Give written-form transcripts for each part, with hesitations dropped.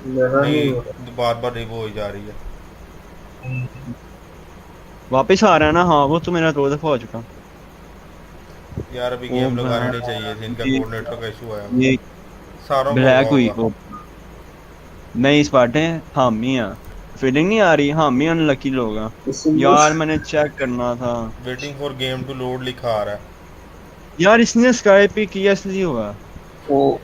मेरा नहीं हो नहीं बार बार रिवो हो जा रही है। रहा। वापस आ रहा है ना? हाँ वो तो मेरा 2 दफा हो चुका। यार अभी ओ गेम लगानी नहीं चाहिए थी, इनका ये कोऑर्डिनेटर का इशू आया हुआ। ये सारों को हुआ ब्लैक हुई होगा। वो। नहीं इस बाटे हामी है। फीलिंग नहीं आ रही, हामी अनलकी लोग हैं। इसलिए यार मैंने चेक करना था। Waiting for game to load लिखा आ रहा है। यार इसने स्काई पे किया इसलिए हुआ। वो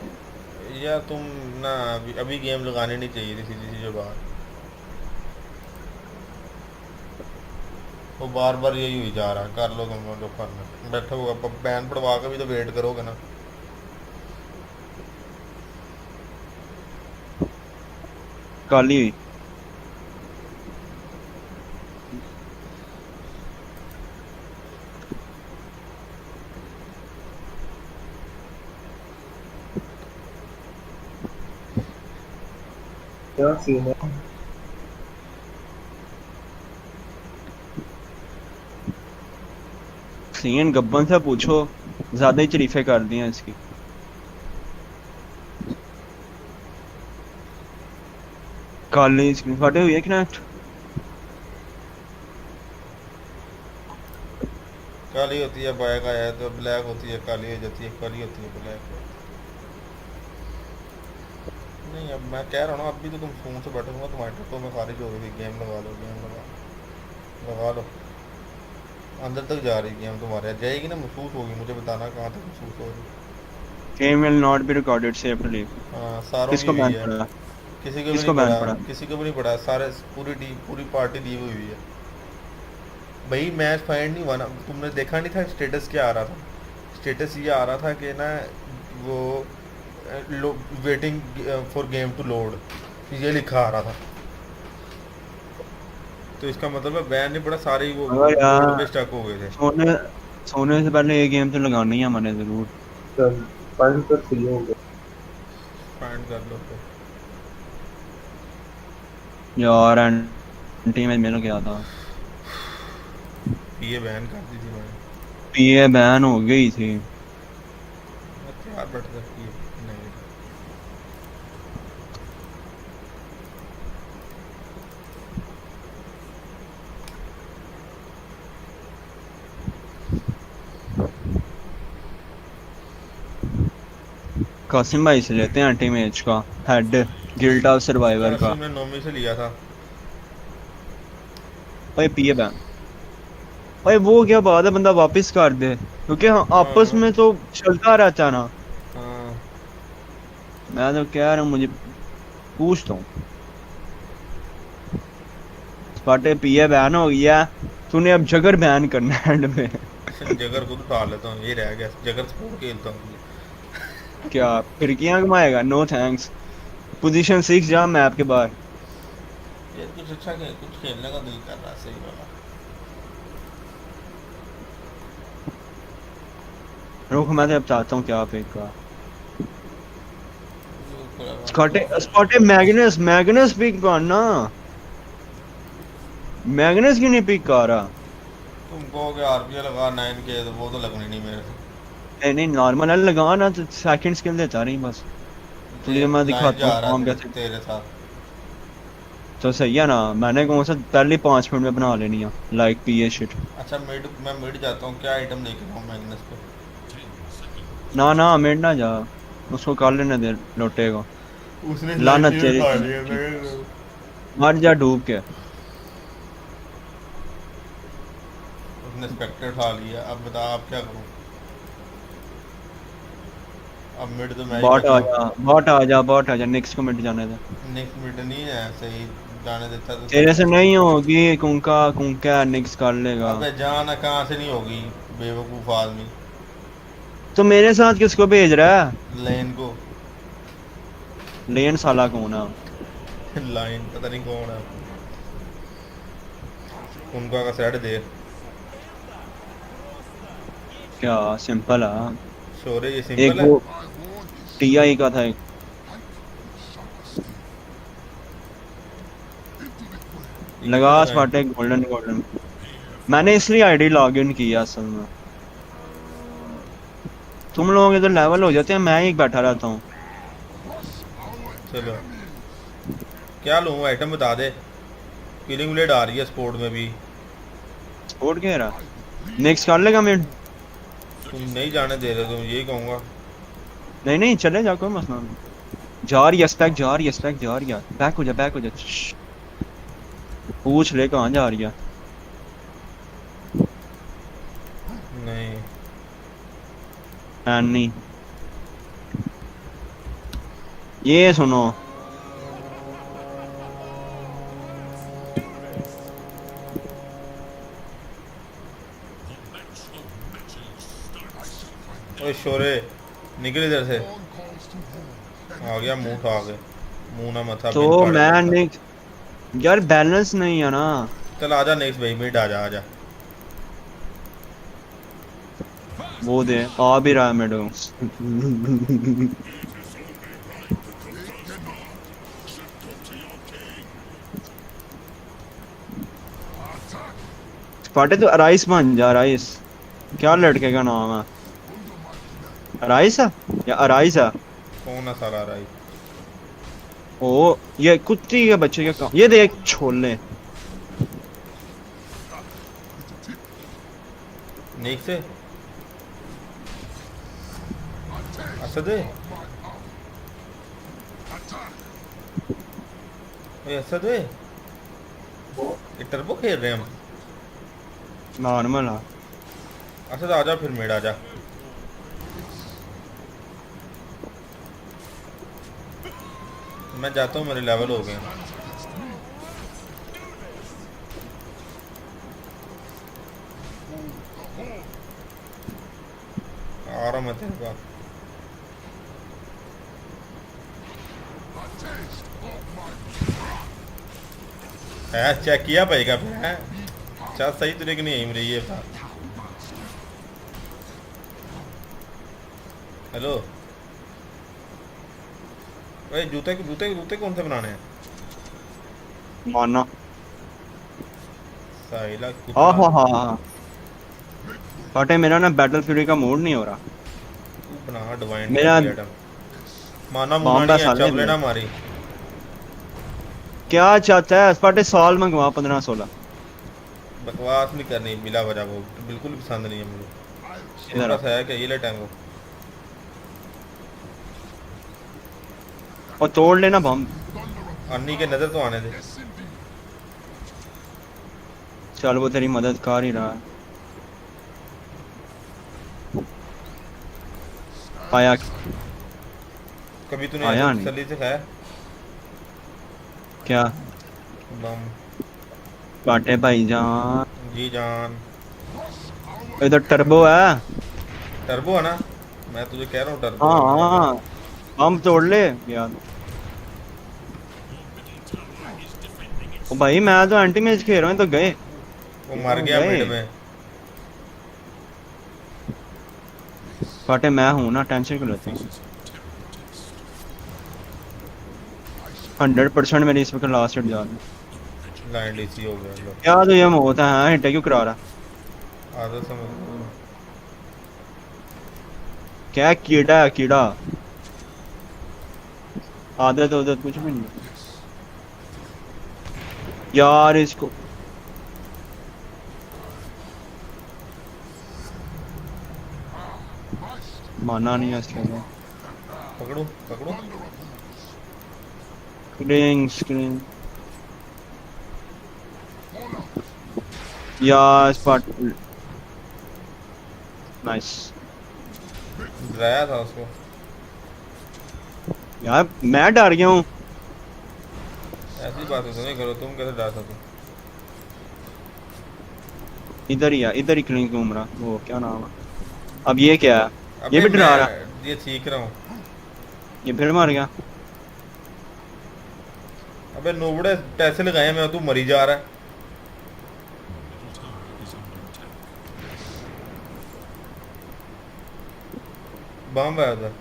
या तुम ना अभी गेम लगानी नहीं चाहिए थी, सीधी सी जो बात। वो बार बार यही हुई जा रहा है, कर लो तुम जो करना, बैठे होगा बैन पड़वा के भी तो वेट करोगे ना। काली हुई। क्या सीन है। सीएन गब्बन से पूछो, ज्यादा ही शरीफे कर दिए हैं इसकी। काली स्क्रीन फटे हुई है कनेक्ट। काली होती है बैक आया है तो ब्लैक होती है, काली हो जाती है, काली होती है ब्लैक। नहीं अब मैं कह रहा हूँ ना, अभी तो तुम फोन से बैठूंगा तुम्हारे तो मैं खारिज हो गई, गेम लगा लो, गेम लगा लो। अंदर तक जा रही गेम तुम्हारे, जाएगी ना, महसूस होगी, मुझे बताना कहाँ तक महसूस हो रही। Game will not be recorded save to leave. हाँ सारों की किसको हुई बैन है। पड़ा? किसी को भी नहीं किसको बैन पड़ा, पड़ा? किसी को भी नहीं पड़ा, सारे पूरी टीम पूरी पार्टी दी हुई है। भाई मैच फाइंड नहीं हुआ ना, तुमने देखा नहीं था स्टेटस क्या आ रहा था? स्टेटस ये आ रहा था कि ना वो waiting for game to load, ये लिखा आ रहा था। तो इसका मतलब है बैन नहीं पड़ा, सारे ही वो मगर लोड पे यार स्टक हो गए थे। सोने सोने से पहले ये गेम तो लगानी है मैंने जरूर। चल फाइंड कर सही हो गया। फाइंड कर लो तो। यार एंटी में मिल गया था। ये बैन कर दी थी मैंने। पीए बैन हो गई थी। मैं तैयार बैठ सकती है नहीं। कासिम भाई से लेते हैं एंटी मैच का हेड गिल्ड ऑफ सर्वाइवर का। कासिम ने नोमी से लिया था। भाई पीए बैन। भाई वो क्या बात है, बंदा वापस कर दे क्योंकि हाँ आपस हाँ में तो चलता रहता ना। हाँ। मैं तो कह रहा हूँ मुझे पूछता हूँ। स्पाटे पीए बैन हो गया। तूने अब जगर बैन करना है एंड में। जगर खुद उठा लेता हूँ, ये रह गया, जगर स्पोर्ट खेलता हूँ। क्या फिरकियां घुमाएगा? No thanks. पोजीशन 6 जा मैप के बाहर। ये कुछ अच्छा कुछ खेलने का दिल कर रहा है, सही वाला। रुक मैं तो अब चाहता हूँ क्या फेंका। स्कॉटे तुम स्पॉटे मैग्नस मैग्नस पिक करना। मैग्नस क्यों नहीं पिक कर रहा? कहोगे आरपीए लगा 9K, तो वो तो लगनी नहीं मेरे से। नहीं नहीं नॉर्मल है लगा ना तो सेकंड स्किल देता नहीं बस। तुझे मैं लाइन दिखाता जा हूँ रहा काम है कैसे। तेरे साथ। तो सही है ना, मैंने कौन सा पहले 5 मिनट में बना लेनी है लाइक पीए शिट। अच्छा मैं मिड जाता हूँ, क्या आइटम लेके आऊँ मैग्नस पे? ना ना मिड ना जा। उसको कर लेने दे लोटे को। उसने लाना स्लाइसी तेरी उठा लिया की। मैं। मर जा डूब के। उसने स्पेक्टर उठा लिया, अब बता आप क्या करूँ? अब मिड तो मैं ही बॉट बचा आ हूँ। जा बॉट आ जा बॉट आ जा नेक्स्ट को मिड जाने दे। नेक्स्ट मिड नहीं है सही, जाने देता तो तेरे सही। से नहीं होगी कुंका कुंका निक्स कर लेगा। अबे जाना कहाँ से नहीं होगी, बेवकूफ़ आदमी। तो मेरे साथ किसको भेज रहा है? लेन को। लेन साला कौन है? लाइन पता नहीं कौन है। उनका का सेट दे। क्या सिंपल है। शोरे ये एक सिंपल है। वो टीआई का था एक। ये लगा कितने लगाए? स्पाटे गोल्डन गोल्डन। मैंने इसलिए आईडी लॉग इन किया असल में। तुम लोगों के तो लेवल हो जाते हैं, मैं ही बैठा रहता हूँ। चलो क्या लूँ आइटम बता दे। किलिंग ब्लेड आ रही है स्पोर्ट में भी। सपोर्ट कह रहा नेक्स्ट कर लेगा मिड। तुम नहीं जाने दे रहे, तुम यही कहूँगा। नहीं नहीं चले जा कोई मसला नहीं। जा रही है स्पेक जा रही है स्पेक जा रही है। बैक हो जा पूछ ले कहाँ जा रही है। नहीं। नहीं ये सुनो ओए शोरे, निकल इधर से। आ गया मुंह उठा के। मुंह ना मथा तो बिन पाड़े मैं करता। नेक्स्ट यार बैलेंस नहीं है ना। चल आजा नेक्स्ट भाई, मिड आजा आजा। वो दे आ भी रहा है मेरे फाटे तो अराइस बन जा अराइस। क्या लड़के का नाम है अराइस है या अराइस है। कौन है सारा रहा है? ओ ये कुत्ती के बच्चे के काम ये देख छोले। नेक्स्ट से असद है। ओए असद है, ये टर्बो खेल रहे हैं हम। नॉर्मल है। असद आजा फिर मिड आजा। मैं जाता हूँ, मेरे लेवल हो गए हैं। आ रहा मैं तेरे पास। है चेक किया पाएगा फिर है। चल सही तरीके नहीं आई मेरी ये बात। हेलो भाई, जूते जूते जूते कौन से बनाने हैं? माना साहिला हाँ कुत्ता। हाँ हाँ हाँ फाटे मेरा ना बैटल फ्यूरी का मूड नहीं हो रहा। तू बना डिवाइन मेरा की आइटम। माना मुना बॉम्ब है नहीं है, साले चबले में। ना मारी। क्या चाहता है फाटे साल मंगवा 15-16। बकवास नहीं करनी बिला वजह, वो बिल्कुल पसंद नहीं है मुझे। तेरे इधर आ पास है क्या ये ले टैंगो? और तोड़ लेना बम। अन्नी के नजर तो आने दे। चल वो तेरी मदद कर ही रहा है। आया कभी तूने ऐसे आया नहीं तसल्ली से खाया क्या बम? फाटे भाई जान जी जान। इधर टर्बो है। टर्बो है ना? मैं तुझे कह रहा हूँ टर्बो हाँ है। हाँ बम तोड़ ले यार। ओ भाई मैं तो एंटी मैच खेल रहा हूँ तो गए। वो ये मर तो गया गए मिड में। फाटे मैं हूं ना टेंशन क्यों लेते हैं। 100% मेरी इस वक्त लास्ट हिट जा रही है। लाइन डीसी हो गया लो। क्या तो ये होता है हिट क्यों करा रहा। आदत समझ। क्या कीड़ा है कीड़ा। आदत उदत कुछ भी नहीं यार इसको। माना नहीं है इसके लिए। पकड़ू पकड़ू। स्क्रीन यार स्पॉट नाइस। डराया था उसको। यार मैं डर गया हूँ। ऐसी बातें तो नहीं करो, तुम कैसे डर सकते? इधर ही क्लिंग घूम रहा वो क्या नाम है। अब ये क्या है ये अबे भी मैं डरा रहा। ये सीख रहा हूँ। ये फिर मार गया। अबे नोबड़े पैसे लगाए मैं, तू मरी जा रहा है। बम है उधर।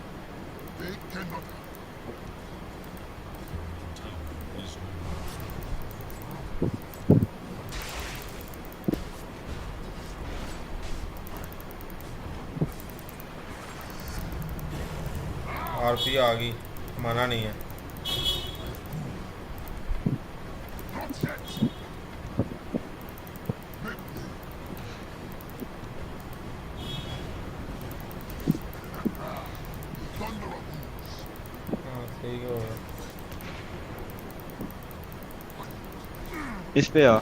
आरपी आ गई, माना नहीं है। इस पे आ।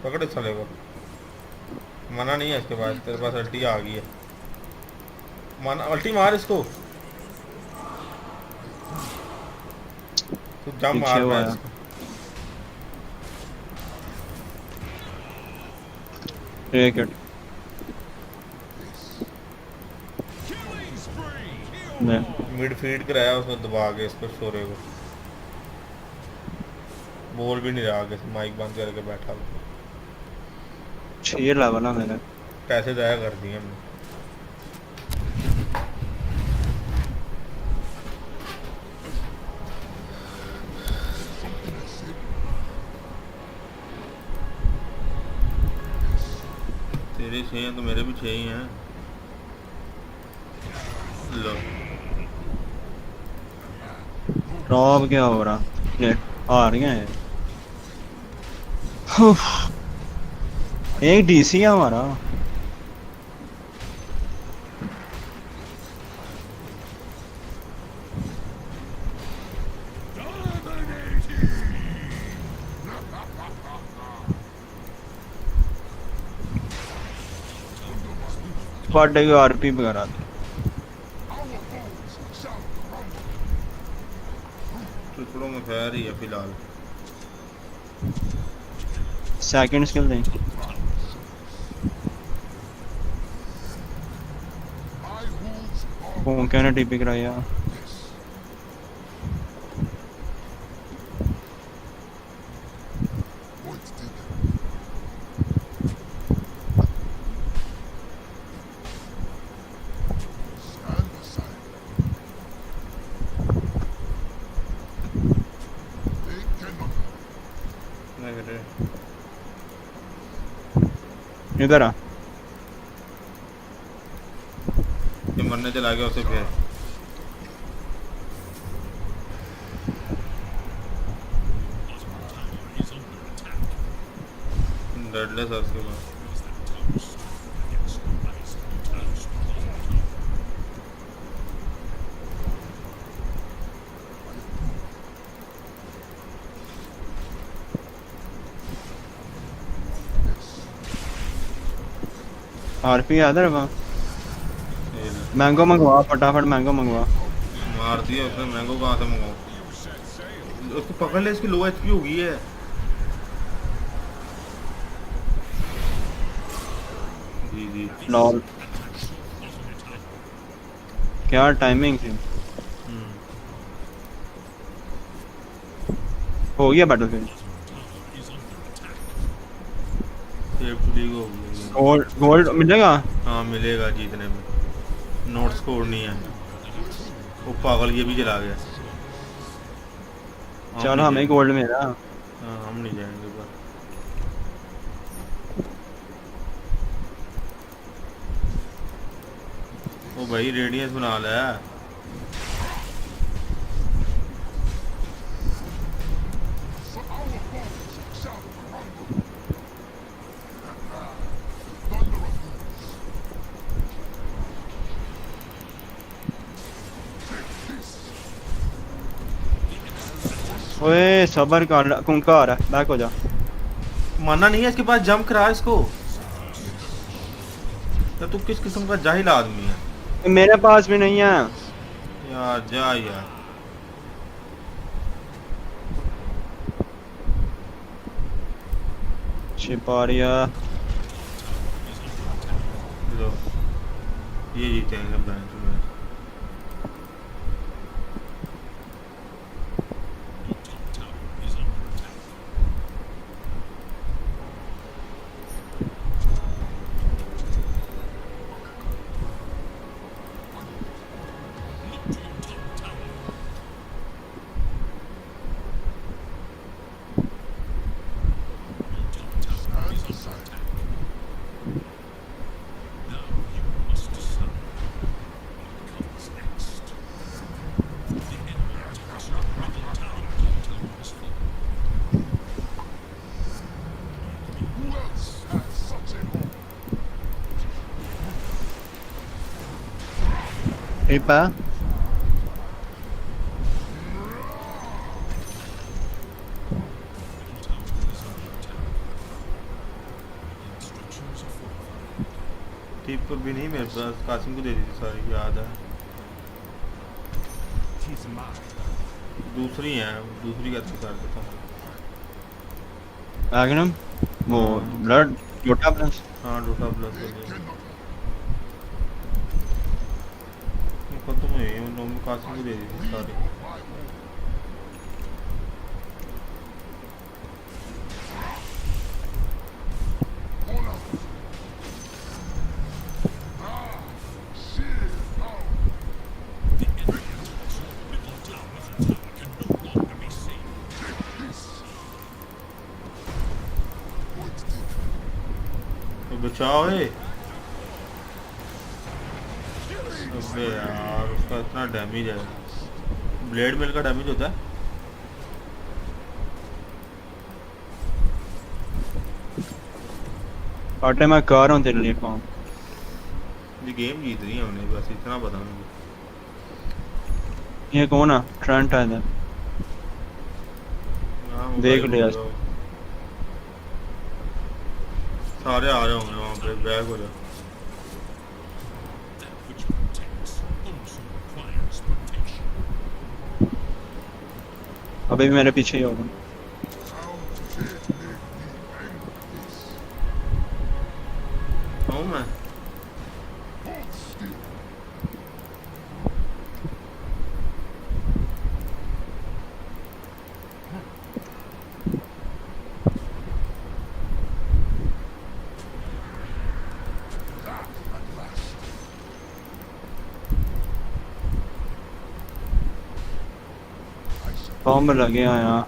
पकड़ इस साले को। मना नहीं है इसके पास, तेरे पास अल्टी आ गई है। मना, अल्टी मार इसको। तू जम पीछे मार हुआ मैच। है। एक मिनट। ले। मिड फीड कराया उसने दबा के इसको शोरे को। बोल भी नहीं रहा आगे से, माइक बंद करके बैठा हुआ। 6 लेवल है मेरे। पैसे जाया कर दिए हमने। तेरे 6 हैं तो मेरे भी 6 ही हैं। लो ड्रॉप क्या हो रहा? ले, आ रही हैं। एक डीसी है हमारा। स्क्वाड को आरपी वगैरह। टुकड़ों में खैर ही है फिलहाल। सेकंड स्किल दें। कौन कहना टीपी कराया? इधर आ। ये मरने चला गया उसे फिर। डेडलेस है उसके पास। आरपी इधर वहाँ। मैंगो मंगवा फटाफट, मैंगो मंगवा। मार दिया उसने। मैंगो कहाँ से मंगाऊं? उसको पकड़ ले, इसकी लो एचपी हो गई है। जी जी। लॉल। क्या टाइमिंग थी? हो गया बैटलफील्ड। सेफ्टी को हो गई। गोल्ड गोल्ड मिलेगा। हाँ मिलेगा जीतने में। नोट स्कोर नहीं है। वो पागल ये भी चला गया। हम चल नहीं हमें जाएंगे। गोल्ड मिला। हाँ हम नहीं जाएंगे पर। ओ भाई रेडियंस बना ले। ओए सबर कर, कुंका आ रहा है, बैक हो जा। मानना नहीं है इसके पास, जंप करा इसको। यार तू किस किस्म का जाहिल आदमी है। मेरे पास भी नहीं है। यार जा यार। छिपारिया। लो ये जीतेंगे बैंक में। टिप है। टिप पर भी नहीं मेरे पास, कासिम को दे दी थी सारी, याद है। दूसरी है, दूसरी का कर देता हूँ। मैग्नम वो हाँ ब्लड डोटा प्लस। हाँ, डोटा प्लस हो गया। खत्म हुई है, उन लोगों कासिम को दे दी थी सारी। तो बचाओ है। अबे यार, उसका इतना डैमेज है। ब्लेड मिल का डैमेज होता है। आटे मैं कर रहा हूँ तेरे लिए काम। ये गेम जीत रही है हमने, बस इतना पता मुझे। ये कौन है? ट्रेंट है इधर। हाँ, देख मोबाइल लिया। हो जाओ। सारे आ रहे होंगे वहाँ पे, बैक हो जाओ। अभी भी मेरे पीछे ही होगा। हूँ मैं। बॉम्ब लगे हैं यहाँ।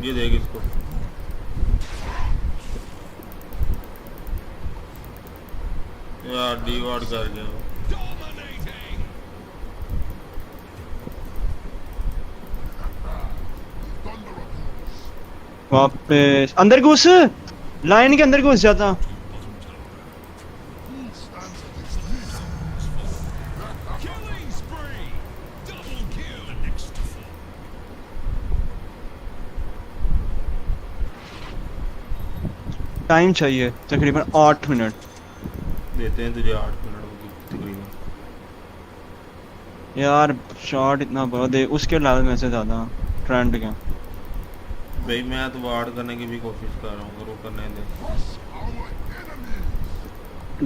ये देख इसको। यार डीवार्ड कर गया वो। वापस अंदर घुस। लाइन के अंदर घुस जाता। टाइम चाहिए तकरीबन 8 मिनट। देते हैं तुझे 8 मिनट तकरीबन। यार शॉट इतना बहुत है उसके लेवल में से ज्यादा ट्रेंड का। भाई मैं तो वार्ड करने की भी कोशिश कर रहा हूँ, अगर वो करने दे।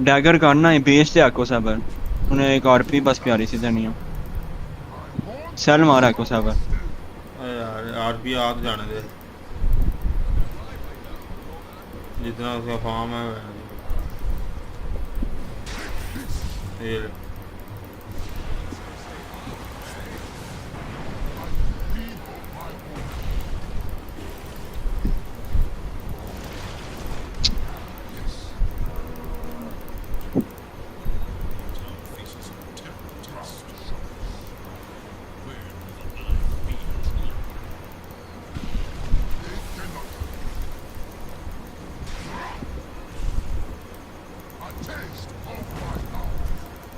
डैगर करना है बेच दे आको साबर। उन्हें एक आरपी बस प्यारी सी देनी है। सेल मारा आको साबर। अरे यार आरपी आग जाने दे, जितना उसका फार्म है। ये ले।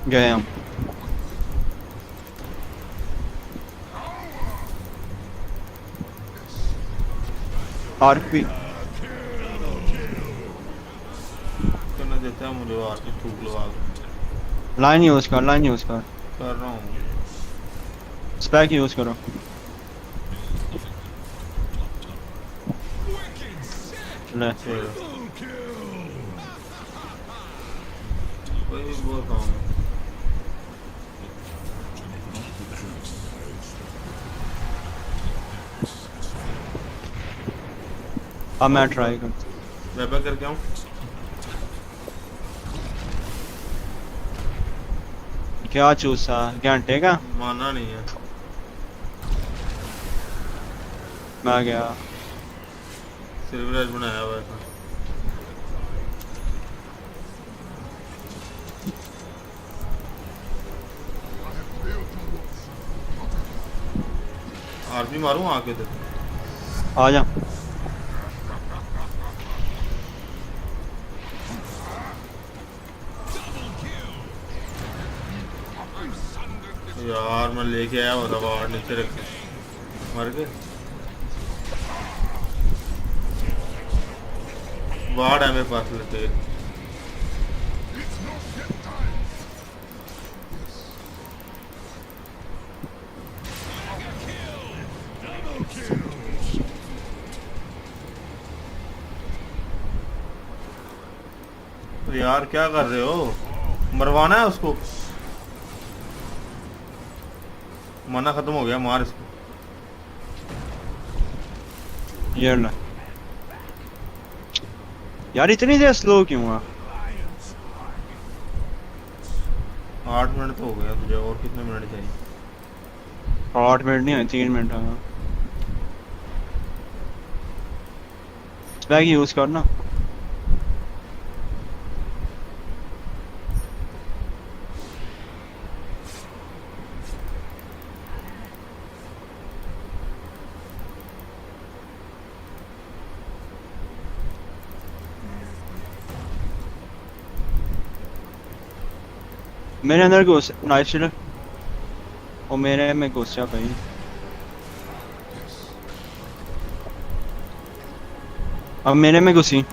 गए हम। आरपी करने देता है मुझे, आरपी थूक लगा दो। लाइन यूज कर, लाइन यूज कर, कर रहा हूँ। स्पैक यूज करो। ले चलो वही बहुत काम है। अब मैं ट्राई कर। वेबा करके आऊँ। क्या चूसा घंटे का। माना नहीं है। मैं गया। सिल्वर एज बनाया हुआ है। आरपी मारूं आके तो। आ जा। यार मैं लेके आया हुआ था बाहर नीचे रख के मर गए। बाढ़ है मेरे पास लेते। यार क्या कर रहे हो? मरवाना है उसको। मना खत्म हो गया, मार इसको। ये ला यार, इतनी देर स्लो क्यों हुआ? 8 मिनट तो हो गया तुझे, और कितने मिनट चाहिए? 8 मिनट नहीं है, 3 मिनट है। बैग यूज करना। मेरे अंदर घुस नाइफ चिलर, और मेरे में घुस जा भाई। अब मेरे में घुसी।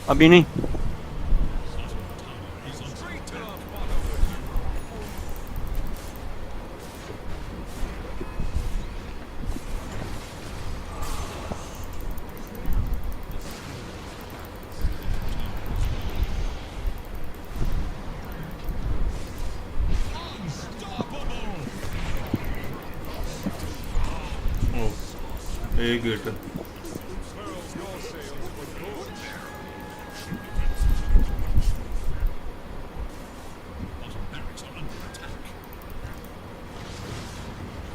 अभी नहीं। एक गेट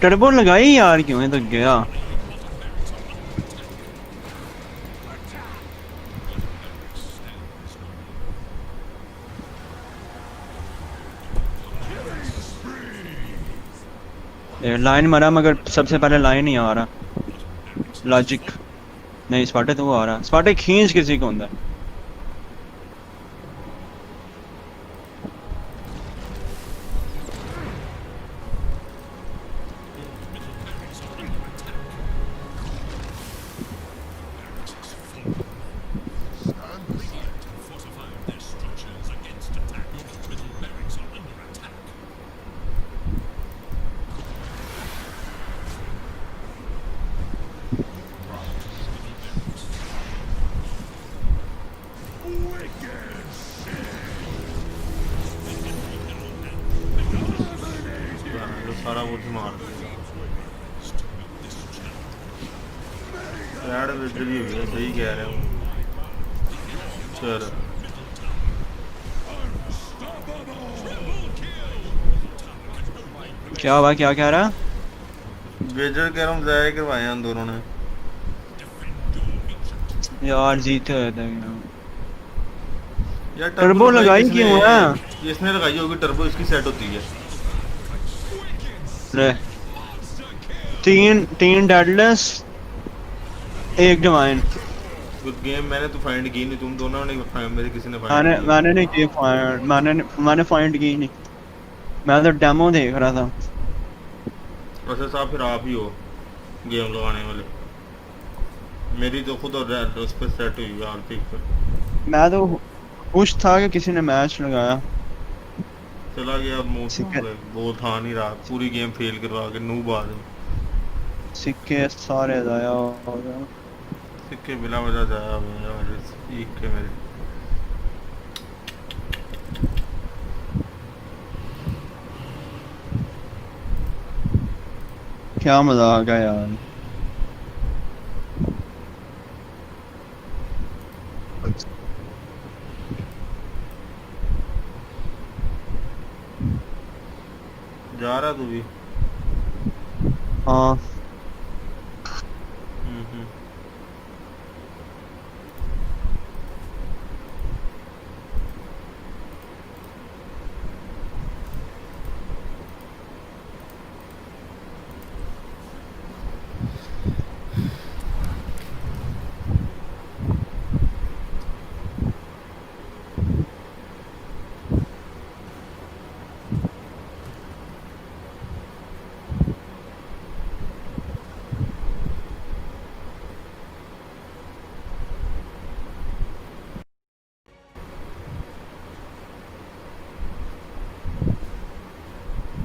टर्बो लगाई यार, क्यों है तो गया। लाइन मरा, मगर सबसे पहले लाइन ही आ रहा। लॉजिक नहीं, स्पार्टे तो वो आ रहा। स्पार्टे खींच किसी को अंदर। जो सारा कुछ मार दिया। रेड विड्र भी हुई है, सही कह रहे हो। चलो क्या हुआ, क्या कह रहा? बेजर कह रहा हूँ, ज़ाया करवाए हैं उन दोनों ने। यार जीते हुए थे यार टर्बो लगाई क्यों है? इसने लगाई होगी टर्बो, इसकी सेट होती है। ले, तीन तीन डेडलेस, एक डिवाइन। कुछ गेम मैंने तो फाइंड की नहीं, तुम दोनों ने मेरे किसी ने फाइंड मैंने की है। मैंने नहीं की फाइंड, मैंने फाइंड की नहीं। मैं तो डेमो देख रहा था। वैसे साहब फिर आप ही हो गेम लगाने वाले। मेरी तो खुद और उस पर सेट हुई है आर्थिक पर। मैं तो खुश था कि किसी ने मैच लगाया। चला गया अब मुंह सिक्के वो था नहीं रहा, पूरी गेम फेल करवा के नूब आ जाओ। सिक्के सारे जाया हो गए। सिक्के बिना वजह जाया हुए यार, सीख के मेरे। क्या मजाक है यार। जा रहा तू भी? हाँ हम्म।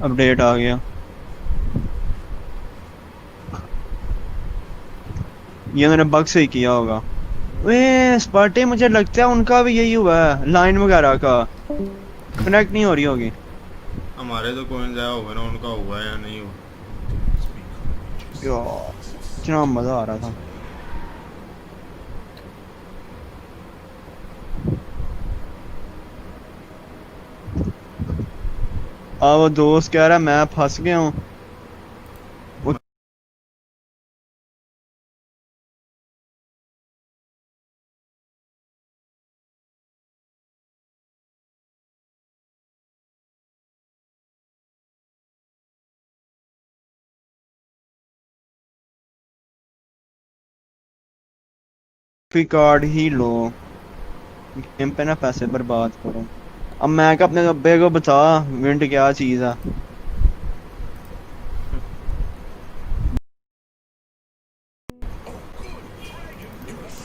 अपडेट आ गया। ये मैंने बग से ही किया होगा। वे स्पार्टे, मुझे लगता है उनका भी यही हुआ है, लाइन वगैरह का कनेक्ट नहीं हो रही होगी। हमारे तो कोई जाया होगा ना, उनका हुआ है या नहीं हुआ। यार इतना मजा आ रहा था। अब वो दोस्त कह रहा है मैं फंस गया हूँ। कार्ड ही लो, गेम पे ना पैसे बर्बाद करो। अब मैं क्या, अपने अब्बे को बता विंड क्या चीज है।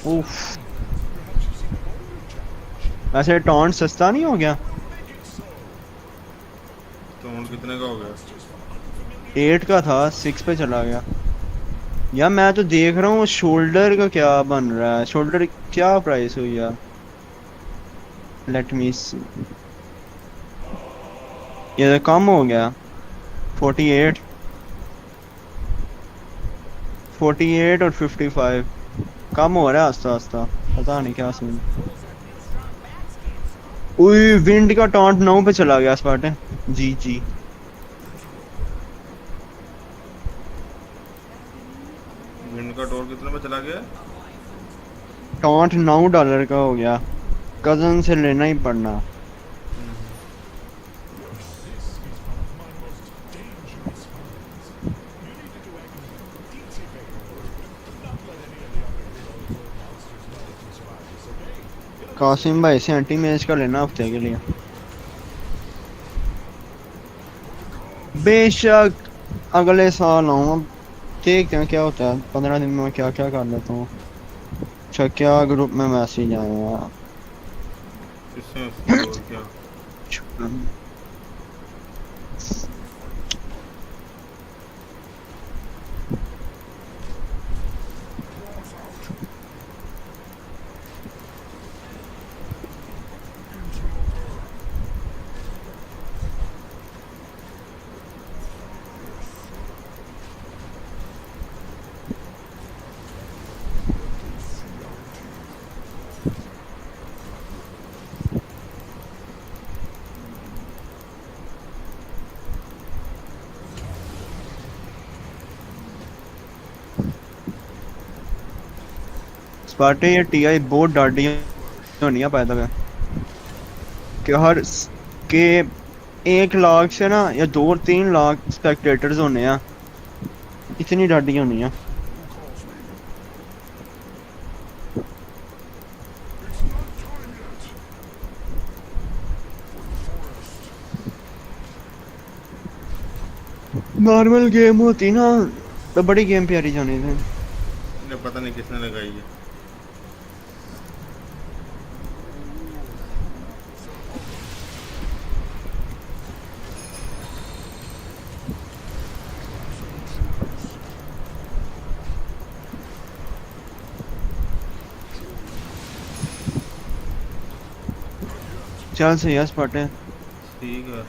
उफ, वैसे टॉन्ट सस्ता नहीं हो गया? तो उन कितने का हो गया? 8 का था, 6 पे चला गया। यार मैं तो देख रहा हूँ शोल्डर का क्या बन रहा है, शोल्डर क्या प्राइस हुई यार। लेट मी सी, ये तो कम हो गया। 48, 48 और 55 कम हो रहा है आस्ता आस्ता, पता नहीं क्या सीन। उई, विंड का टॉन्ट 9 पे चला गया स्पार्टन। जी जी। विंड का टोर कितने में चला गया? टॉन्ट $9 का हो गया, कजन से लेना ही पड़ना। कासिम भाई से एंटी मैच का लेना हफ्ते के लिए। बेशक अगले साल आऊँ, अब देखते हैं क्या होता है। 15 दिन में क्या क्या कर लेता हूँ। अच्छा, क्या ग्रुप में मैसेज आया? किससे मैसेज और क्या? स्पार्टे या टीआई बहुत डांटी होनी है पैदा में, कि हर के 1 लाख से ना या 2-3 लाख स्पेक्टेटर्स होने हैं, इतनी डांटी होनी है। नॉर्मल गेम होती ना तो बड़ी गेम प्यारी जानी थी। पता नहीं किसने लगाई है। चल सही है स्पार्टे। ठीक है।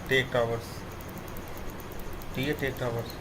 टेक टावर्स, ठीक है, take towers.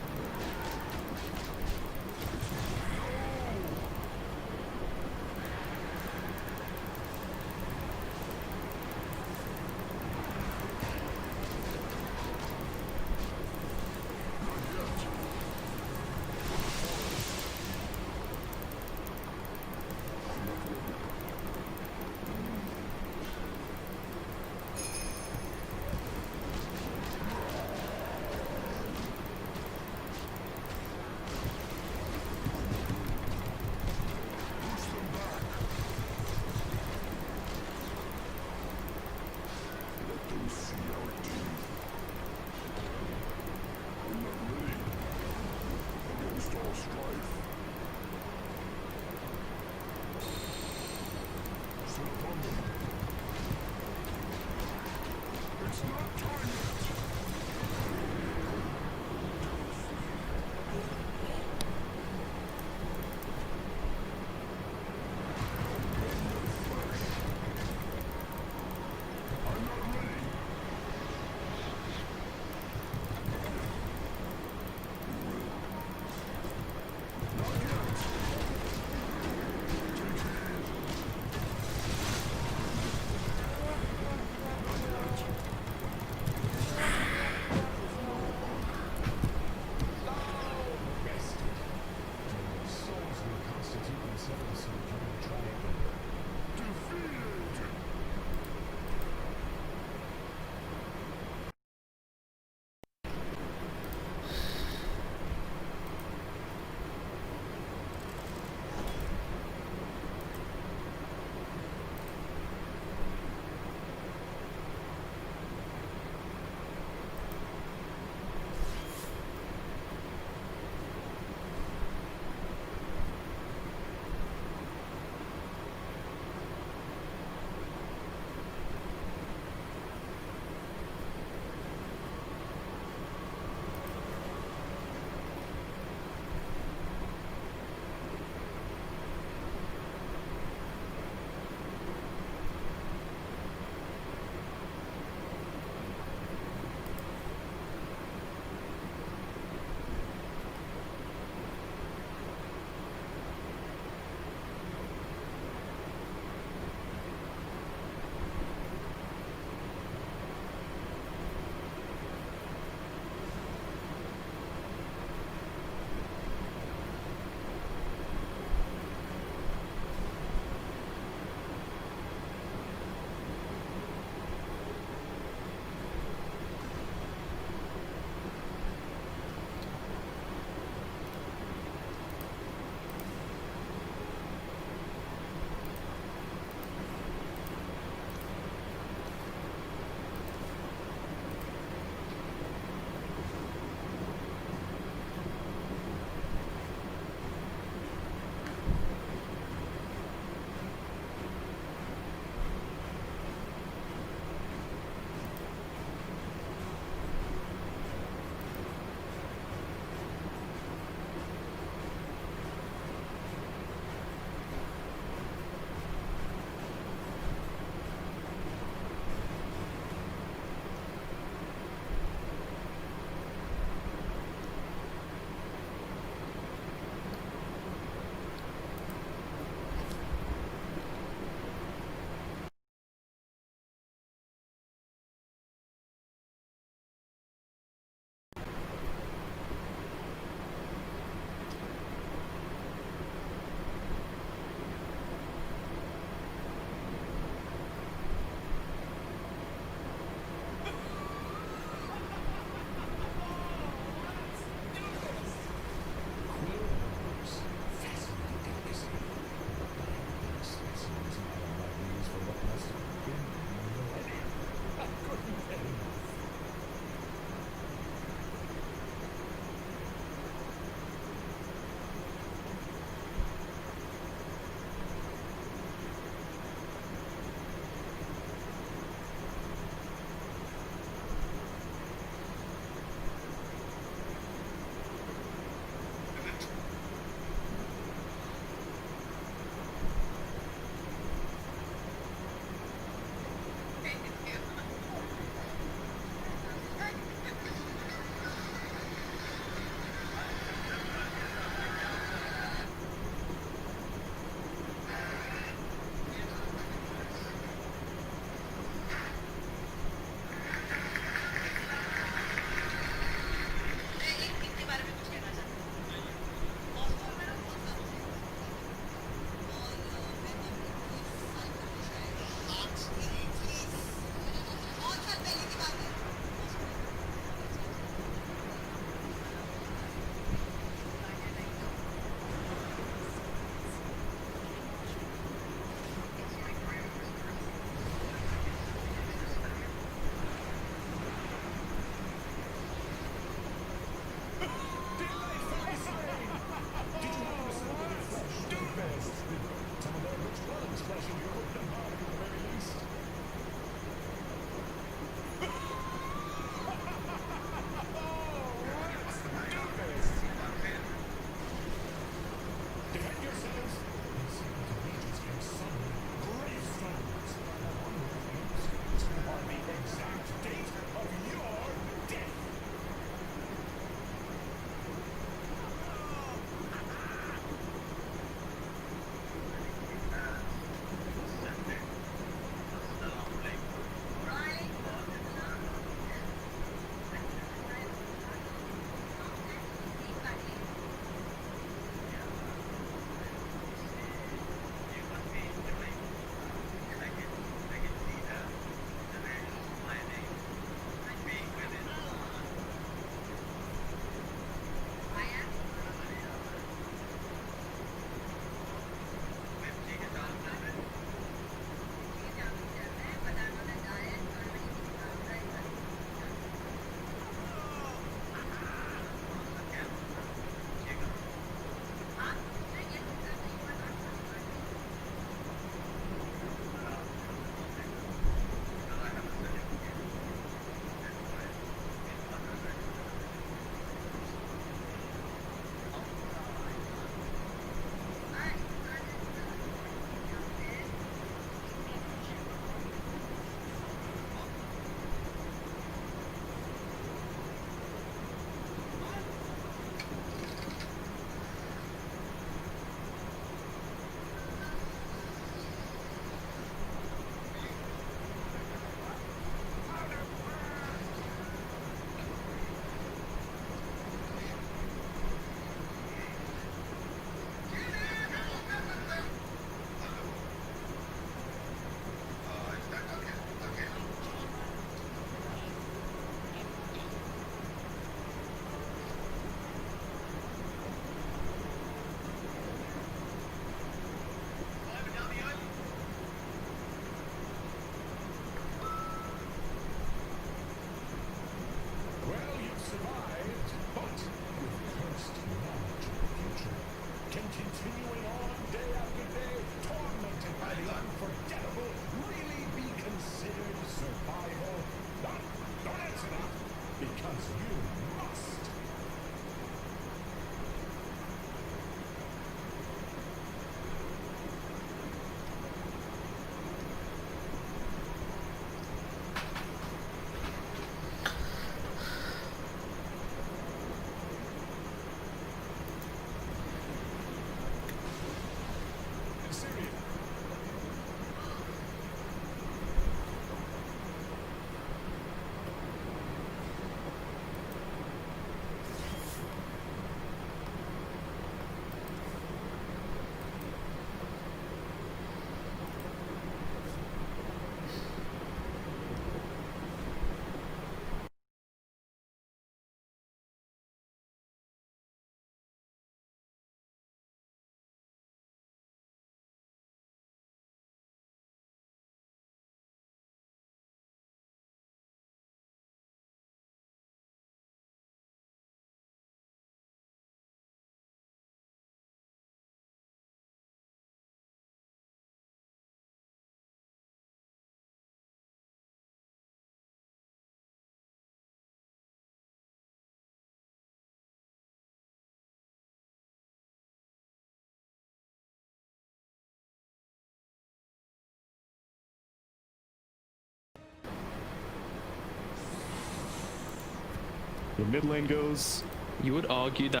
the mid lane goes. You would argue that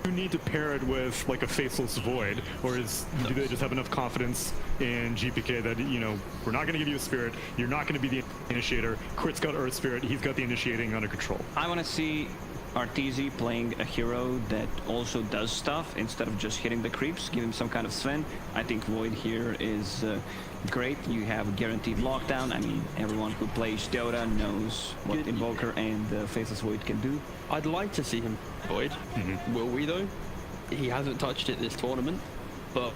You need to pair it with like a faceless void, or do they just have enough confidence in GPK that, you know, we're not going to give you a spirit, you're not going to be the initiator, Crit's got Earth Spirit, he's got the initiating under control. I want to see RTZ playing a hero that also does stuff instead of just hitting the creeps, give him some kind of Sven. I think Void here is great. You have a guaranteed lockdown. I mean, everyone who plays Dota knows what Invoker and Faceless Void can do. I'd like to see him Void. Will we though? He hasn't touched it this tournament, but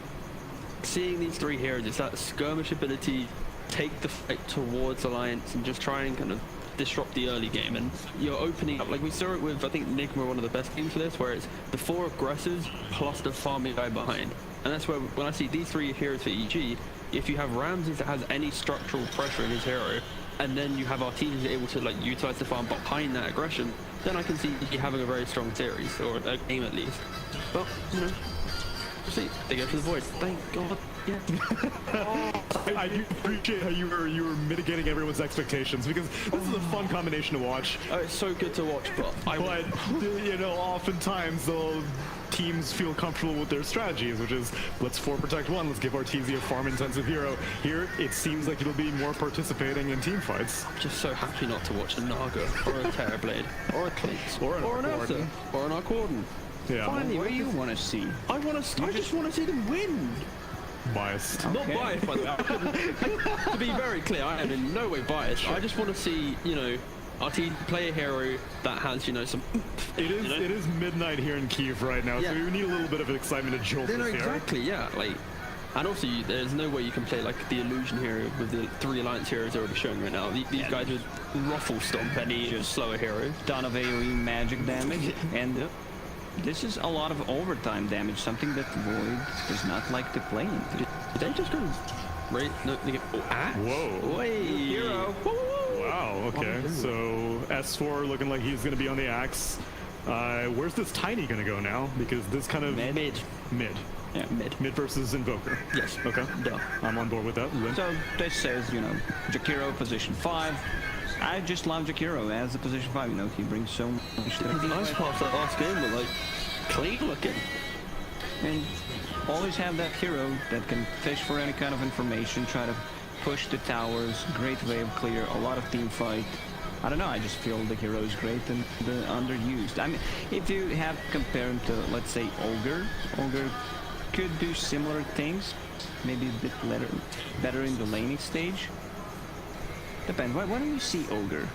seeing these three heroes, it's that skirmish ability, take the fight towards Alliance and just try and kind of disrupt the early game, and you're opening up, like we saw it with, I think Nigma, one of the best games for this, where it's the 4 aggressors plus the farming guy behind. And that's where, when I see these 3 heroes for EG, if you have Ramses that has any structural pressure in his hero, and then you have Artesians able to like utilize the farm behind that aggression, then I can see you having a very strong series, or a game at least. But, you know, see, they go for the Void. Thank God. Yeah. I do appreciate how you were mitigating everyone's expectations, because this is a fun combination to watch. Oh, it's so good to watch, but you know, oftentimes teams feel comfortable with their strategies, which is let's 4 protect 1, let's give Artesia a farm intensive hero. Here it seems like it'll be more participating in team fights. I'm just so happy not to watch a Naga or a Terrorblade or a Clint or an Arthur or an Arcorden. Yeah. Finally, what do you want to see? I just want to see them win. Biased. Not biased, by the way. To be very clear, I am in no way biased. Sure. I just want to see, you know, our team play a hero that has, you know, some. It is midnight here in Kiev right now, so we need a little bit of excitement to jolt us here. Exactly, yeah. Like, and also, there's no way you can play like the illusion hero with the 3 alliance heroes already showing right now. These guys would ruffle stomp any just slower hero. Ton of AoE magic damage, and this is a lot of overtime damage, something that Void does not like to play into. Did they just go right? No, they get axe. Whoa. Wait. Hero. Wow, okay. So S4 looking like he's going to be on the axe. Where's this Tiny going to go now? Because this kind of... Mid. Yeah, mid versus Invoker. Yes. Okay. Duh. I'm on board with that. Lynn? So this says, you know, Jakiro position 5. I just love Jakiro as a position 5, you know, he brings so much to The nice part of that last game was like clean looking. And always have that hero that can fish for any kind of information, try to push the towers, great wave clear, a lot of team fight. I don't know, I just feel the hero is great and underused. I mean, if you have to compare him to, let's say, Ogre could do similar things, maybe a bit better in the laning stage. Depends. Why don't you see Ogre?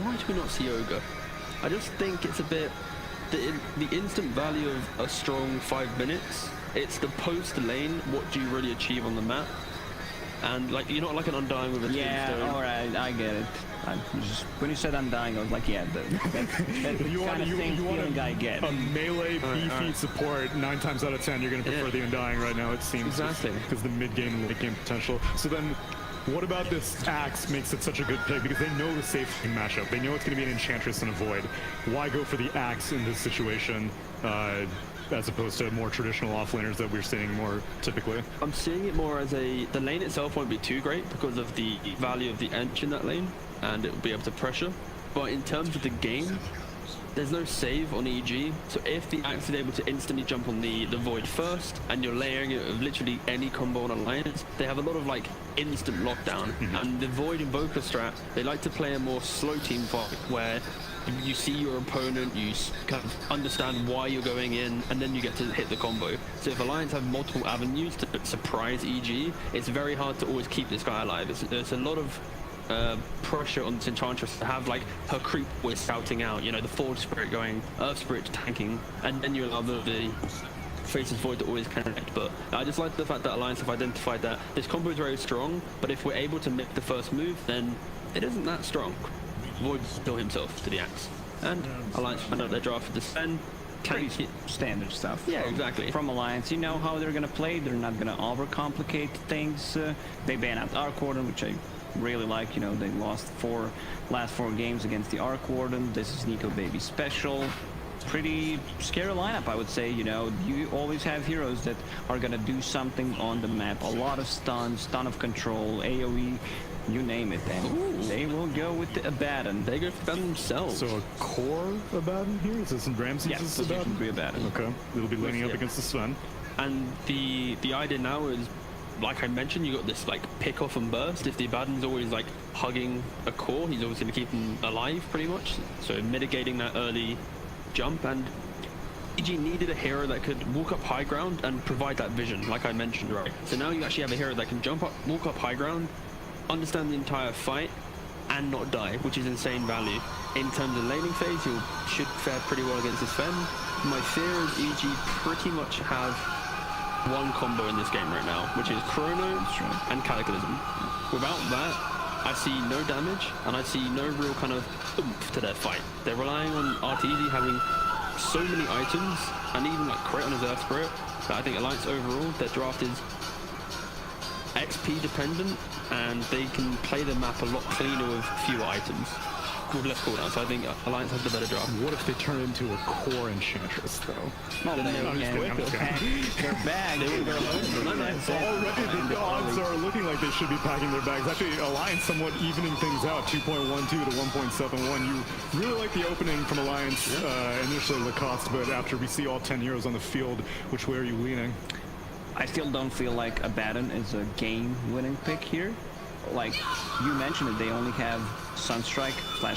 Why do we not see Ogre? I just think it's a bit... The instant value of a strong 5 minutes, it's the post lane, what do you really achieve on the map? And like, you're not like an Undying with a tombstone. Alright, I get it. When you said Undying, I was like, yeah, that's the kind of same feeling I get. A melee beefy support, 9 times out of 10, you're going to prefer the Undying right now, it seems. Exactly. Because the mid-game and late-game potential. So then, what about this Axe makes it such a good pick? Because they know the safe matchup. They know it's going to be an Enchantress and a Void. Why go for the Axe in this situation, as opposed to more traditional offlaners that we're seeing more typically? I'm seeing it more as the lane itself won't be too great because of the value of the Ench in that lane, and it will be able to pressure. But in terms of the game, there's no save on EG, so if the Axe is able to instantly jump on the Void first, and you're layering it with literally any combo on Alliance, they have a lot of like instant lockdown. And the Void Invoker strat, they like to play a more slow team fight, where you see your opponent, you kind of understand why you're going in, and then you get to hit the combo. So if Alliance have multiple avenues to surprise EG, it's very hard to always keep this guy alive. There's a lot of pressure on this Enchantress to have like her creep always scouting out, you know, the Forge Spirit going, Earth Spirit tanking, and then you allow the Faceless Void to always connect. But I just like the fact that Alliance have identified that this combo is very strong, but if we're able to make the first move, then it isn't that strong. Void kill himself to the Axe. And Alliance find out their draft for the Sven. Pretty standard stuff. Yeah, exactly. From Alliance, you know how they're gonna play. They're not gonna overcomplicate things. They ban out Arc Warden, which I really like. You know, they lost last four games against the Arc Warden. This is Nico Baby special. Pretty scary lineup, I would say. You know, you always have heroes that are gonna do something on the map. A lot of stuns, ton of control, AoE, you name it, and they will go with the Abaddon. They go for them themselves. So a core Abaddon here? Is this in Ramses' Yes, Abaddon? Abaddon. Okay, they'll be leaning up against the Sven. And the idea now is, like I mentioned, you got this like pick off and burst. If the Abaddon's always like hugging a core, he's always going to keep him alive pretty much. So mitigating that early jump, and EG needed a hero that could walk up high ground and provide that vision, like I mentioned, right? So now you actually have a hero that can walk up high ground, understand the entire fight, and not die, which is insane value. In terms of laning phase, you should fare pretty well against this Fen. My fear is EG pretty much have one combo in this game right now, which is Chrono and Cataclysm. Without that, I see no damage, and I see no real kind of oomph to their fight. They're relying on RTZ having so many items, and even like Crate on his Earth Spirit, that I think Alliance overall, their draft is XP dependent, and they can play the map a lot cleaner with fewer items, with less cooldown. So I think Alliance has the better draft. What if they turn into a core Enchantress, though? No, I'm just kidding. their bag. Already the odds are looking like they should be packing their bags. Actually, Alliance somewhat evening things out, 2.12 to 1.71. You really like the opening from Alliance, initially Lacoste, but after we see all 10 heroes on the field, which way are you leaning? I still don't feel like Abaddon is a game-winning pick here. Like you mentioned it, they only have Sunstrike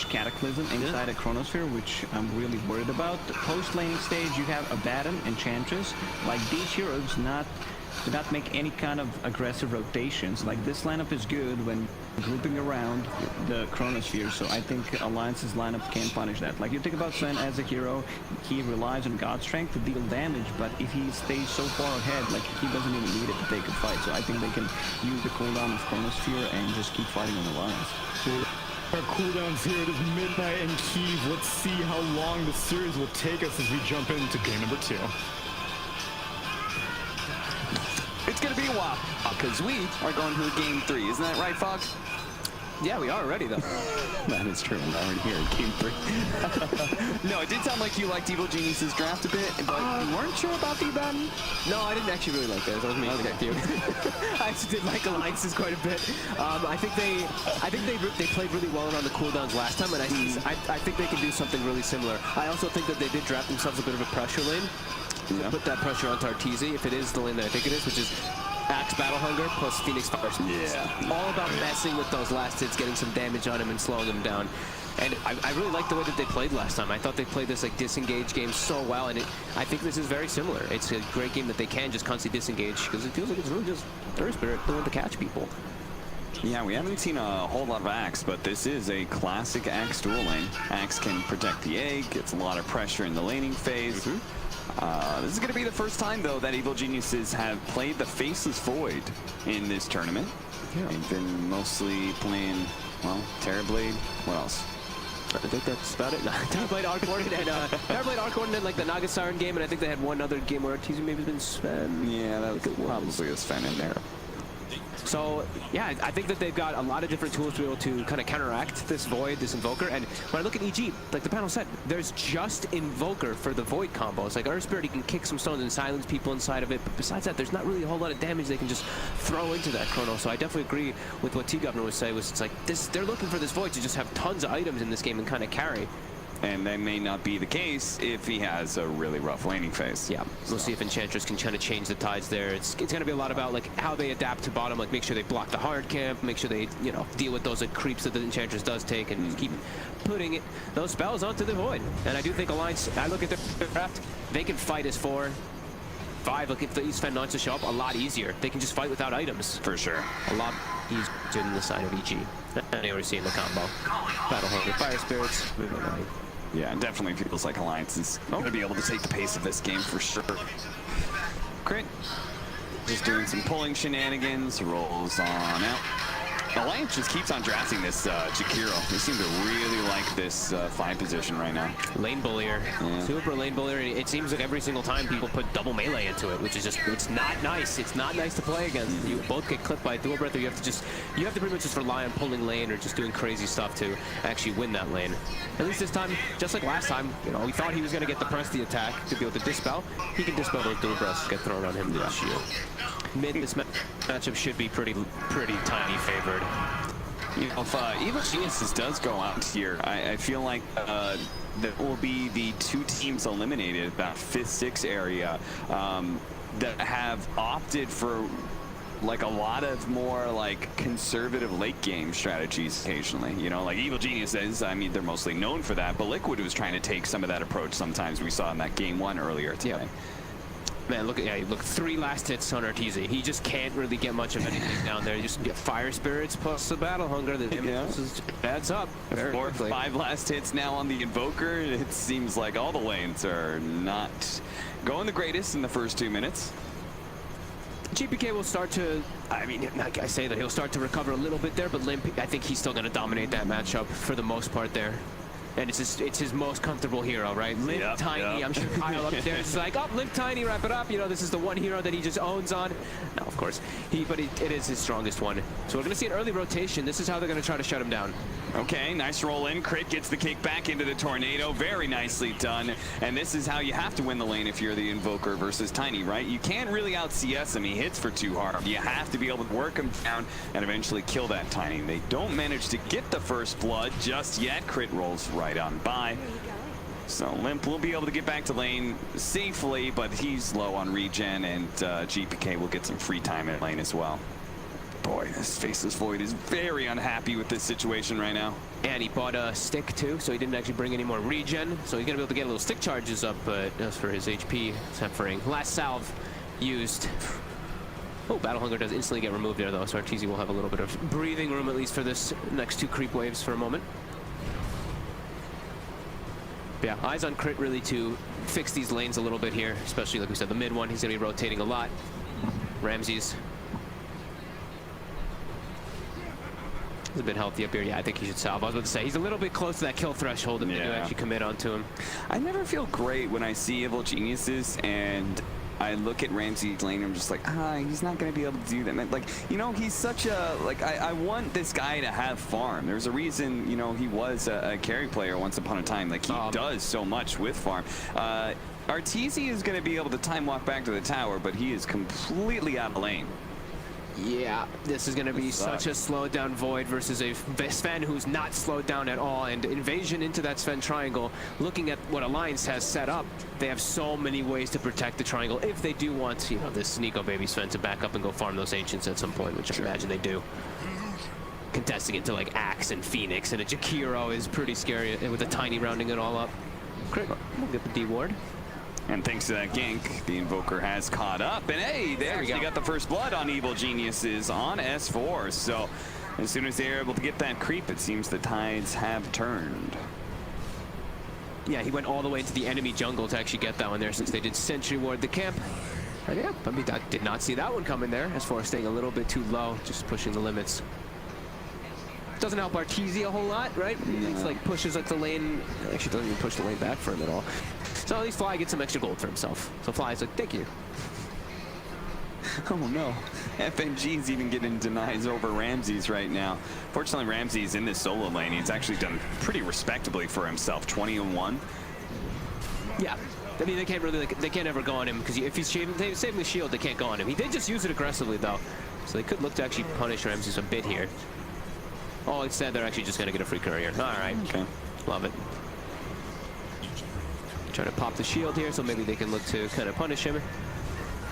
/ Cataclysm inside a Chronosphere, which I'm really worried about. The post-laning stage, you have Abaddon, Enchantress. Like, these heroes do not make any kind of aggressive rotations. Like, this lineup is good when grouping around the Chronosphere, so I think Alliance's lineup can punish that. Like, you think about Sven as a hero, he relies on God Strength to deal damage, but if he stays so far ahead, like, he doesn't even need it to take a fight. So I think they can use the cooldown of Chronosphere and just keep fighting on Alliance. Our cooldowns here, it is midnight in Kyiv. Let's see how long the series will take us as we jump into game number 2. It's gonna be a while, because we are going to game 3. Isn't that right, Fox? Yeah, we are already, though. That is true, I'm already here in game 3. No, it did sound like you liked Evil Genius's draft a bit, but you weren't sure about the Abaddon? No, I didn't actually really like theirs. I was making it with you. I actually did like Alliance's quite a bit. I think they played really well around the cooldowns last time, and I think they can do something really similar. I also think that they did draft themselves a bit of a pressure lane. Put that pressure onto Arteezy, if it is the lane that I think it is, which is Axe Battle Hunger plus Phoenix Fire Spirits. Yeah. All about messing with those last hits, getting some damage on him and slowing him down. And I really liked the way that they played last time. I thought they played this like disengage game so well, and I think this is very similar. It's a great game that they can just constantly disengage because it feels like it's really just Earth Spirit doing to catch people. Yeah, we haven't seen a whole lot of Axe, but this is a classic Axe dual lane. Axe can protect the egg, gets a lot of pressure in the laning phase. This is going to be the first time, though, that Evil Geniuses have played the Faceless Void in this tournament. Yeah. They've been mostly playing, well, Terrorblade. What else? I think that's about it. Terrorblade Arcorden and Terrorblade Arcorden in like the Naga Siren game, and I think they had one other game where Arteezy maybe been Sven. Yeah, that was probably a Sven in there. So, yeah, I think that they've got a lot of different tools to be able to kind of counteract this Void, this Invoker. And when I look at EG, like the panel said, there's just Invoker for the Void combo. It's like Earth Spirit, he can kick some stones and silence people inside of it. But besides that, there's not really a whole lot of damage they can just throw into that Chrono. So I definitely agree with what T-Governor would say, was it's like this, they're looking for this Void to just have tons of items in this game and kind of carry. And that may not be the case if he has a really rough laning phase. Yeah, we'll see if Enchantress can kind of change the tides there. It's going to be a lot about like how they adapt to bottom, like make sure they block the hard camp, make sure they, you know, deal with those like creeps that the Enchantress does take, and keep putting those spells onto the Void. And I do think Alliance, I look at their draft, they can fight as 4-5. Look, if the Sven wants to show up, a lot easier. They can just fight without items. For sure. A lot easier than the side of EG. And you already seen the combo. Battle Hunger, Fire Spirits, moving away. Yeah, it definitely feels like Alliance is going to be able to take the pace of this game for sure. Crit, just doing some pulling shenanigans, rolls on out. Alliance just keeps on drafting this Jakiro. They seem to really like this 5 position right now. Lane bullier, super lane bullier. It seems like every single time people put double melee into it, which is just, it's not nice. It's not nice to play against. You both get clipped by a dual breath, or you have to pretty much just rely on pulling lane or just doing crazy stuff to actually win that lane. At least this time, just like last time, you know, we thought he was going to get the press the attack to be able to dispel. He can dispel those dual breaths get thrown on him to the shield. Mid, this matchup should be pretty tiny favored. You know, if Evil Geniuses does go out here, I feel like that will be the 2 teams eliminated, about 5th, 6th area, that have opted for like a lot of more like conservative late game strategies occasionally. You know, like Evil Geniuses, I mean, they're mostly known for that, but Liquid was trying to take some of that approach sometimes. We saw in that game 1 earlier today. Yeah. Man, look, 3 last hits on Arteezy. He just can't really get much of anything down there. You just get Fire Spirits plus the Battle Hunger. This adds up. 4 or 5 last hits now on the Invoker. It seems like all the lanes are not going the greatest in the first 2 minutes. GPK will start to, I mean, I say that he'll start to recover a little bit there, but Limp, I think he's still going to dominate that matchup for the most part there. And it's his most comfortable hero, right? Limp Tiny, I'm sure Kyle up there is like, oh, Limp Tiny, wrap it up. You know, this is the one hero that he just owns on. No, of course, but it is his strongest one. So we're going to see an early rotation. This is how they're going to try to shut him down. Okay, nice roll in. Crit gets the kick back into the Tornado. Very nicely done. And this is how you have to win the lane if you're the Invoker versus Tiny, right? You can't really out CS him. He hits for too hard. You have to be able to work him down and eventually kill that Tiny. They don't manage to get the first blood just yet. Crit rolls right on by. So Limp will be able to get back to lane safely, but he's low on regen, and GPK will get some free time in lane as well. Boy, this Faceless Void is very unhappy with this situation right now. And he bought a stick too, so he didn't actually bring any more regen. So he's gonna be able to get a little stick charges up, but as for his HP suffering, last salve used. Oh, Battle Hunger does instantly get removed there though, so Arteezy will have a little bit of breathing room at least for this next 2 creep waves for a moment. But yeah, eyes on Crit really to fix these lanes a little bit here, especially like we said, the mid one, he's gonna be rotating a lot. Ramses. He's a bit healthy up here. Yeah, I think he should salve. I was about to say, he's a little bit close to that kill threshold if they do actually commit onto him. I never feel great when I see Evil Geniuses and I look at Ramsey's lane and I'm just like, he's not going to be able to do that. Man, like, you know, he's such a, like, I want this guy to have farm. There's a reason, you know, he was a carry player once upon a time. Like, he does so much with farm. Arteezy is going to be able to time walk back to the tower, but he is completely out of lane. Yeah, this is going to be such a slowed down Void versus a Sven who's not slowed down at all. And invasion into that Sven triangle, looking at what Alliance has set up, they have so many ways to protect the triangle if they do want, you know, this Nico baby Sven to back up and go farm those Ancients at some point, which I imagine they do. Contesting it to like Axe and Phoenix, and a Jakiro is pretty scary with a tiny rounding it all up. Crit, we'll get the D ward. And thanks to that gank, the Invoker has caught up. And hey, they actually got the first blood on Evil Geniuses on S4. So as soon as they're able to get that creep, it seems the tides have turned. Yeah, he went all the way into the enemy jungle to actually get that one there since they did sentry ward the camp. And yeah, I mean, I did not see that one coming there. S4 staying a little bit too low, just pushing the limits. Doesn't help Arteezy a whole lot, right? It's like pushes like the lane, actually doesn't even push the lane back for him at all. So at least Fly gets some extra gold for himself. So Fly's like, thank you. Oh no, FNG is even getting denies over Ramses right now. Fortunately, Ramses in this solo lane, he's actually done pretty respectably for himself, 20-1. Yeah, I mean, they can't really, they can't ever go on him because if he's saving the shield, they can't go on him. He did just use it aggressively though. So they could look to actually punish Ramses a bit here. Oh, instead they're actually just gonna get a free courier. All right, okay, love it. Trying to pop the shield here, so maybe they can look to kind of punish him.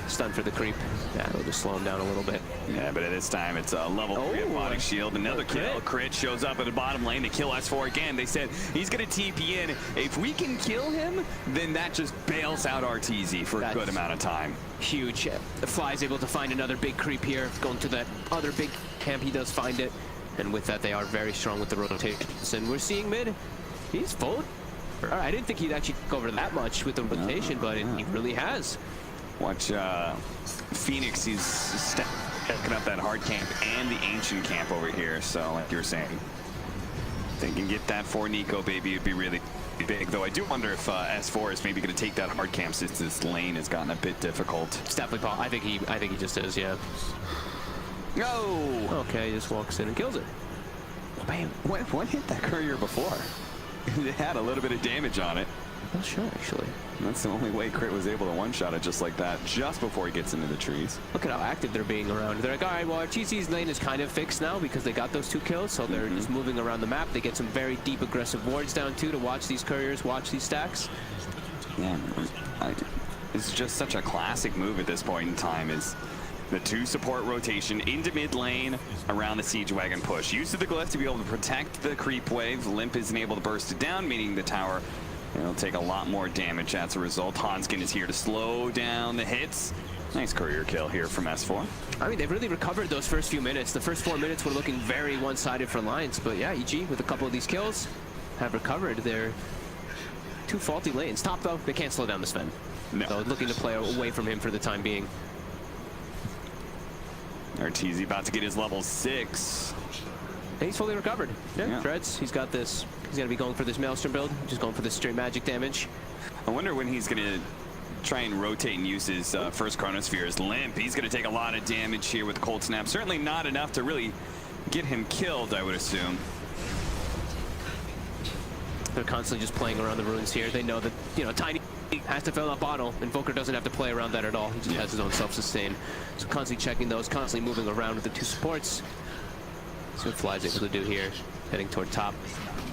Stun for the creep. Yeah, it'll just slow him down a little bit. Yeah, but at this time it's a level 3 aquatic shield. Another kill. Crit shows up at the bottom lane to kill S4 again. They said he's going to TP in. If we can kill him, then that just bails out Arteezy for a good amount of time. Huge. The Fly's able to find another big creep here. Going to that other big camp, he does find it. And with that, they are very strong with the rotations. And we're seeing mid. He's full. All right, I didn't think he'd actually go over that much with the rotation, but he really has. Watch Phoenix, he's stacking up that hard camp and the ancient camp over here. So like you were saying, if they can get that for Nico baby, it'd be really big. Though I do wonder if S4 is maybe going to take that hard camp since this lane has gotten a bit difficult. It's definitely Paul. I think he just is, yeah. No. Okay, he just walks in and kills it. Oh, man, what hit that courier before? It had a little bit of damage on it. Not sure, actually. That's the only way Crit was able to one-shot it just like that, just before he gets into the trees. Look at how active they're being around. They're like, all right, well, Arteezy's lane is kind of fixed now because they got those 2 kills, so they're just moving around the map. They get some very deep, aggressive wards down, too, to watch these couriers, watch these stacks. Yeah, it's just such a classic move at this point in time, is the 2 support rotation into mid lane around the siege wagon push. Use of the glyph to be able to protect the creep wave. Limp isn't able to burst it down, meaning the tower, it'll take a lot more damage as a result. Hanskin is here to slow down the hits. Nice courier kill here from S4. I mean, they've really recovered those first few minutes. The first 4 minutes were looking very one-sided for Alliance, but yeah, EG with a couple of these kills have recovered their 2 faulty lanes. Top though, they can't slow down the Sven. No. So looking to play away from him for the time being. Arteezy about to get his level 6. And he's fully recovered. Yeah, Treads, he's got this. He's going to be going for this Maelstrom build, just going for this straight magic damage. I wonder when he's going to try and rotate and use his first Chronosphere as Limp. He's going to take a lot of damage here with Cold Snap. Certainly not enough to really get him killed, I would assume. They're constantly just playing around the runes here. They know that, you know, Tiny has to fill that bottle. Invoker doesn't have to play around that at all. He just has his own self-sustain. So constantly checking those, constantly moving around with the 2 supports. See what Fly's able to do here, heading toward top.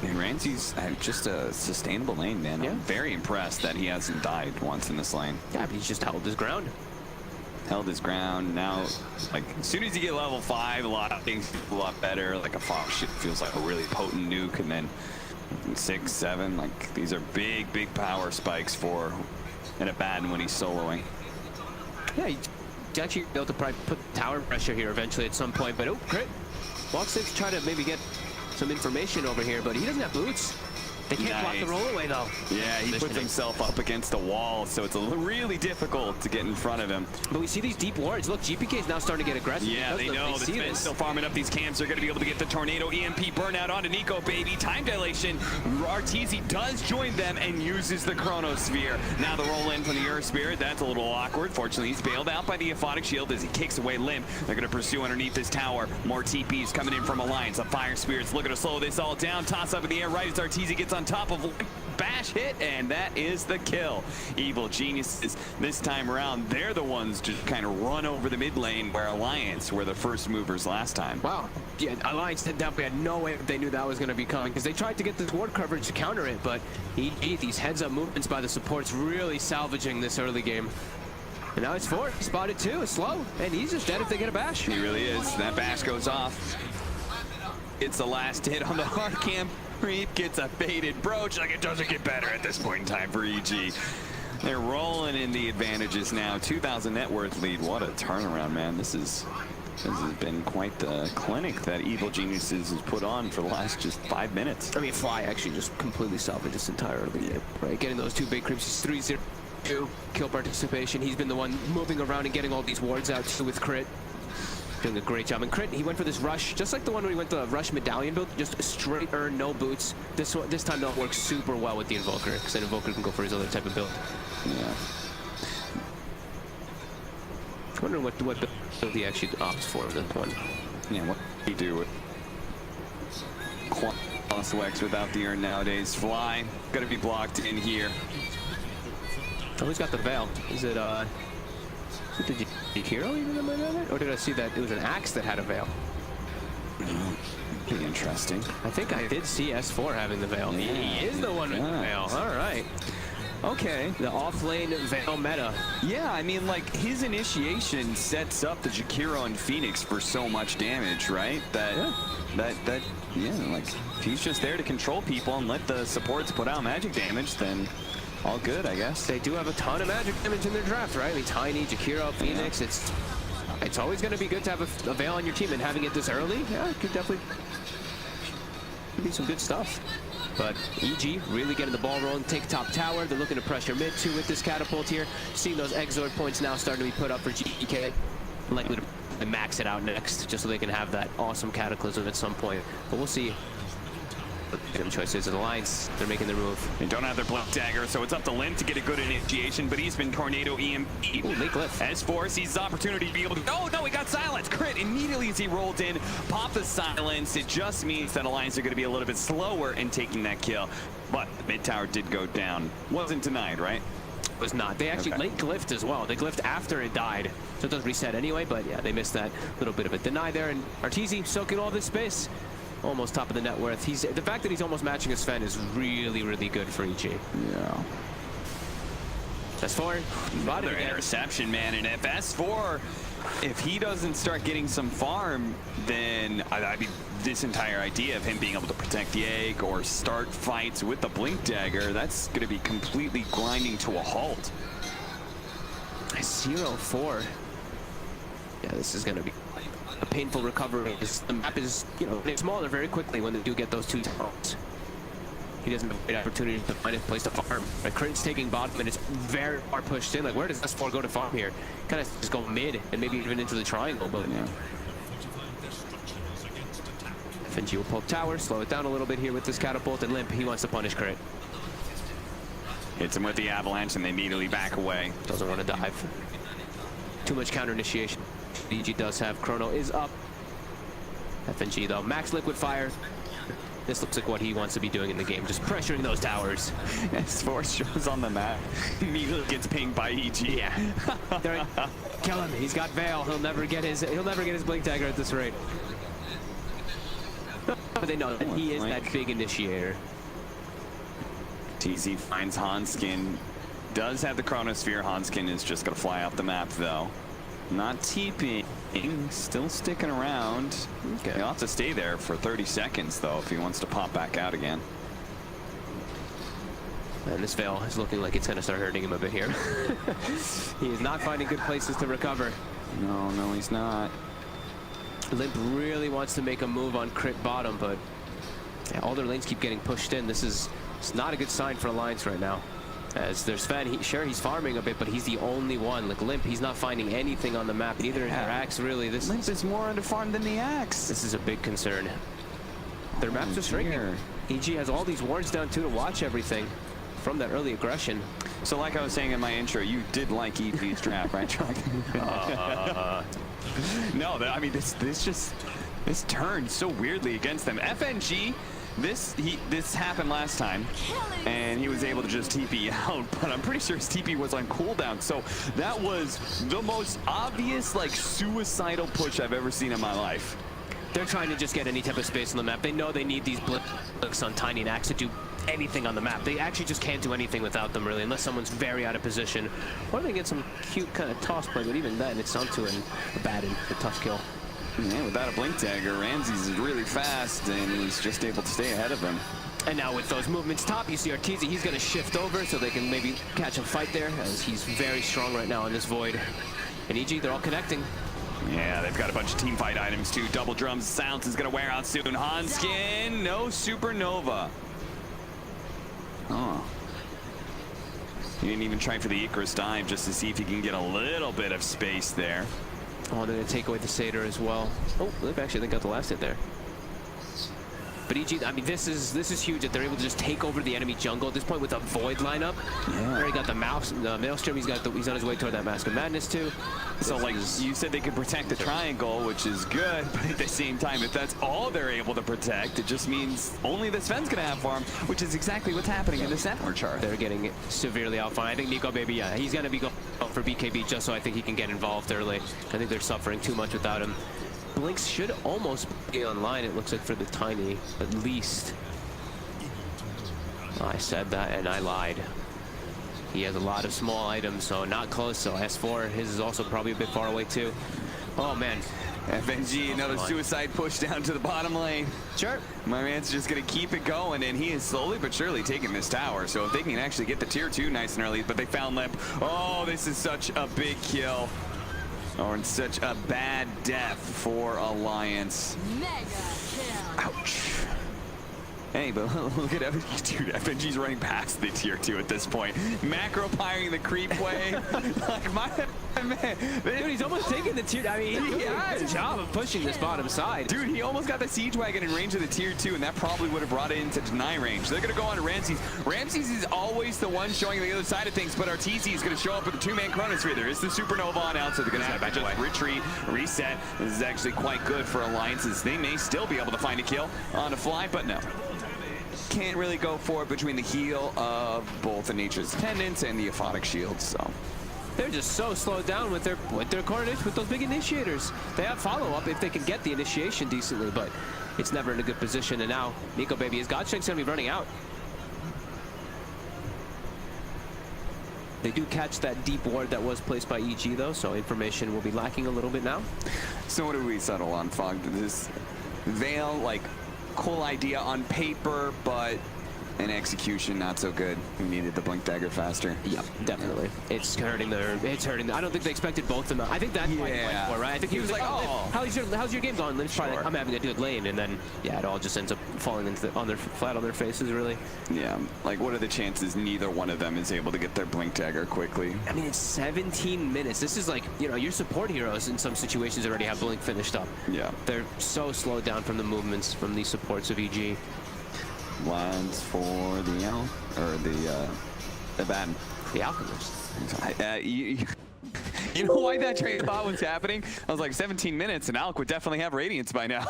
And Ramsey's just a sustainable lane, man. Yeah. I'm very impressed that he hasn't died once in this lane. Yeah, but he's just held his ground. Held his ground. Now, like, as soon as you get level 5, a lot of things feel a lot better. Like a Fox shit feels like a really potent nuke, and then 6, 7, like these are big power spikes for an Abaddon when he's soloing. Yeah, he's actually able to probably put tower pressure here eventually at some point, but oh, great. Walk 6 try to maybe get some information over here, but he doesn't have boots. They can't block the roll away though. Yeah, he puts himself up against a wall, so it's really difficult to get in front of him. But we see these deep wards. Look, GPK is now starting to get aggressive. Yeah, they know. The Sven's still farming up these camps. They're going to be able to get the Tornado EMP burnout onto Nico, baby. Time dilation. Arteezy does join them and uses the Chronosphere. Now the roll in from the Earth Spirit. That's a little awkward. Fortunately, he's bailed out by the Aphotic Shield as he kicks away Limp. They're going to pursue underneath this tower. More TPs coming in from Alliance. The Fire Spirits looking to slow this all down. Toss up in the air right as Arteezy gets on top of Limp. Bash hit, and that is the kill. Evil Geniuses, this time around, they're the ones just kind of run over the mid lane where Alliance were the first movers last time. Wow. Yeah, Alliance definitely had no way they knew that was going to be coming, because they tried to get this ward coverage to counter it, but these heads-up movements by the supports really salvaging this early game. And now it's 4. Spotted 2. It's slow. And he's just dead if they get a bash. He really is. That bash goes off. It's the last hit on the hard camp. Reap gets a baited brooch. Like, it doesn't get better at this point in time for EG. They're rolling in the advantages now. 2,000 net worth lead. What a turnaround, man. This has been quite the clinic that Evil Geniuses has put on for the last just 5 minutes. I mean, Fly actually just completely salvaged this entire early game. Right? Getting those 2 big creeps. He's 3-0. Kill participation. He's been the one moving around and getting all these wards out too with Crit. Doing a great job. And Crit, he went for this rush, just like the one where he went the rush medallion build, just straight earn, no boots. This time that works super well with the Invoker, because then Invoker can go for his other type of build. Yeah. I'm wondering what build he actually opts for in this one. Yeah, what do he do with Wax without the urn nowadays? Fly, gonna be blocked in here. Oh, who's got the veil? Is it the hero even in my memory? Or did I see that it was an axe that had a veil? Pretty interesting. I think I did see S4 having the veil. Yeah, he is the one with the veil. All right. Okay. The off-lane veil meta. Yeah, I mean, like, his initiation sets up the Jakiro and Phoenix for so much damage, right? Yeah, like, if he's just there to control people and let the supports put out magic damage, then all good, I guess. They do have a ton of magic damage in their draft, right? I mean, Tiny, Jakiro, Phoenix. Yeah. It's always going to be good to have a veil on your team, and having it this early, yeah, it could definitely be some good stuff. But EG really getting the ball rolling, take top tower. They're looking to pressure mid too with this catapult here. Seeing those Exord points now starting to be put up for GK. Likely to max it out next, just so they can have that awesome cataclysm at some point. But we'll see. Choices of the Alliance, they're making their move. They don't have their Blink Dagger, so it's up to Limp to get a good initiation, but he's been Tornado EMP. Ooh, late glyph. S4 sees his opportunity to be able to... Oh, no, he got silence. Crit immediately as he rolled in. Pop the silence. It just means that Alliance are going to be a little bit slower in taking that kill. But the mid tower did go down. Wasn't denied, right? Was not. They actually late glyphed as well. They glyphed after it died. So it does reset anyway, but yeah, they missed that little bit of a deny there. And Arteezy soaking all this space. Almost top of the net worth. The fact that he's almost matching his Sven is really, really good for EG. Yeah. S4. Another interception, man. And if S4, if he doesn't start getting some farm, then I mean, this entire idea of him being able to protect the egg or start fights with the Blink Dagger, that's going to be completely grinding to a halt. 0-4. Yeah, this is going to be a painful recovery. The map is, it's smaller very quickly when they do get those 2 towers. He doesn't have a great opportunity to find a place to farm. Like, Crit's taking bottom and it's very far pushed in. Like, where does S4 go to farm here? Kind of just go mid and maybe even into the triangle, but yeah. FNG will poke tower, slow it down a little bit here with this catapult, and Limp, he wants to punish Crit. Hits him with the avalanche and they immediately back away. Doesn't want to dive. Too much counter initiation. EG does have Chrono is up. FNG though, max liquid fire. This looks like what he wants to be doing in the game, just pressuring those towers. S4 shows on the map. Immediately gets pinged by EG. Yeah. They're like, kill him. He's got Veil. He'll never get his Blink Dagger at this rate. But they know that he is that big initiator. TZ finds Hanskin. Does have the Chronosphere. Hanskin is just gonna fly off the map though. Not TPing, still sticking around. Okay. He'll have to stay there for 30 seconds though if he wants to pop back out again. And this Veil is looking like it's gonna start hurting him a bit here. He is not finding good places to recover. No, he's not. Limp really wants to make a move on Crit bottom, but yeah, all their lanes keep getting pushed in. It's not a good sign for Alliance right now. As there's Sven, sure he's farming a bit, but he's the only one. Like Limp, he's not finding anything on the map. Neither is their Axe, really. Limp is more under farm than the Axe. This is a big concern. Their maps are shrinking. EG has all these wards down too to watch everything from that early aggression. So like I was saying in my intro, you did like EG's draft, right, Chuck? No, I mean this turned so weirdly against them. FNG This happened last time, and he was able to just TP out, but I'm pretty sure his TP was on cooldown, so that was the most obvious, like, suicidal push I've ever seen in my life. They're trying to just get any type of space on the map. They know they need these blinks on Tiny and Axe to do anything on the map. They actually just can't do anything without them, really, unless someone's very out of position. Or they get some cute kind of toss play, but even then, it's onto a bad and a tough kill. Yeah, without a blink dagger, Ramses is really fast, and he's just able to stay ahead of him. And now with those movements top, you see Arteezy, he's going to shift over so they can maybe catch a fight there, as he's very strong right now in this void. And EG, they're all connecting. Yeah, they've got a bunch of team fight items too. Double drums, Silence is gonna wear out soon. Hanskin, no supernova. Oh. He didn't even try for the Icarus dive just to see if he can get a little bit of space there. Oh, they're gonna take away the Satyr as well. Oh, they've actually got the last hit there. But EG, I mean, this is huge that they're able to just take over the enemy jungle at this point with a Void lineup. Yeah. Already got the Maelstrom. He's on his way toward that Mask of Madness too. So, like you said, they could protect the triangle, which is good, but at the same time, if that's all they're able to protect, it just means only the Sven's gonna have farm, which is exactly what's happening in this network chart. They're getting severely outfarmed. I think Nico Baby, yeah, he's gonna be going for BKB just so I think he can get involved early. I think they're suffering too much without him. Blinks should almost be online, it looks like, for the Tiny, at least. I said that and I lied. He has a lot of small items, so not close. So S4, his is also probably a bit far away too. Oh man. FNG, another suicide push down to the bottom lane. Sure. My man's just gonna keep it going, and he is slowly but surely taking this tower. So if they can actually get the tier 2 nice and early, but they found Limp. Oh, this is such a big kill. Or in such a bad death for Alliance. Mega kill. Ouch. Hey, but look at FNG, dude. FNG's running past the tier 2 at this point. Macro piring the creep way. Like, my man. Dude, he's almost taking the tier. I mean, he has a job of pushing this bottom side. Dude, he almost got the Siege Wagon in range of the tier 2, and that probably would have brought it into deny range. They're going to go on to Ramses. Ramses is always the one showing the other side of things, but Arteezy is going to show up with a 2-man Chronosphere. There is the Supernova on out, so they're going to have to just retreat, reset. This is actually quite good for Alliances. They may still be able to find a kill on a fly, but no. Can't really go for it between the heal of both the Nature's Attendants and the Aphotic Shields, so. They're just so slowed down with their coordination, with those big initiators. They have follow-up if they can get the initiation decently, but it's never in a good position. And now, Nico Baby, his Godshank's going to be running out. They do catch that deep ward that was placed by EG, though, so information will be lacking a little bit now. So what do we settle on, Fog? This Veil, like, cool idea on paper, but in execution, not so good. We needed the Blink Dagger faster. Yep, definitely. It's hurting their. I don't think they expected both of them. I think that's why he went for it, right? I think he was like, oh, how's your game going? Let's try that. I'm having a good lane, and then yeah, it all just ends up falling into flat on their faces, really. Yeah, like what are the chances neither one of them is able to get their Blink Dagger quickly? I mean, it's 17 minutes. This is like, you know, your support heroes in some situations already have Blink finished up. Yeah. They're so slowed down from the movements from these supports of EG. Lines for the Abaddon. The Alchemist. You know why that train of thought was happening? I was like, 17 minutes and Alk would definitely have Radiance by now.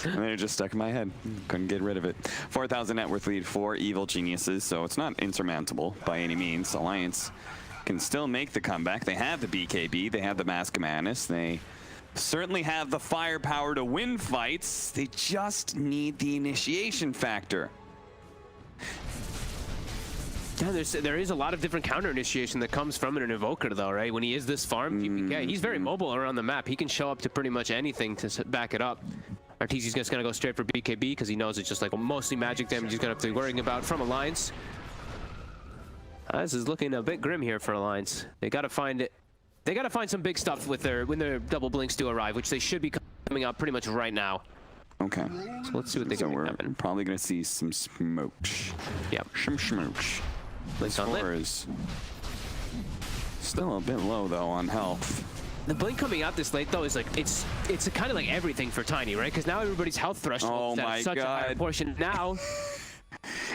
And then it just stuck in my head. Couldn't get rid of it. 4,000 net worth lead for Evil Geniuses, so it's not insurmountable by any means. Alliance can still make the comeback. They have the BKB, they have the Mask of Madness, they certainly have the firepower to win fights. They just need the initiation factor. Yeah, there is a lot of different counter initiation that comes from an Invoker, though, right? When he is this farm, he's very mobile around the map. He can show up to pretty much anything to back it up. Arteezy's just going to go straight for BKB because he knows it's just like mostly magic damage he's going to have to be worrying about from Alliance. This is looking a bit grim here for Alliance. They got to find it. They got to find some big stuff with when their double blinks do arrive, which they should be coming out pretty much right now. Okay. So let's see what they can make happen. We're probably going to see some smoke. Yep. Some smoke. Score is still a bit low, though, on health. The blink coming out this late, though, is like, it's kind of like everything for Tiny, right? Because now everybody's health threshold is such a higher portion. Now...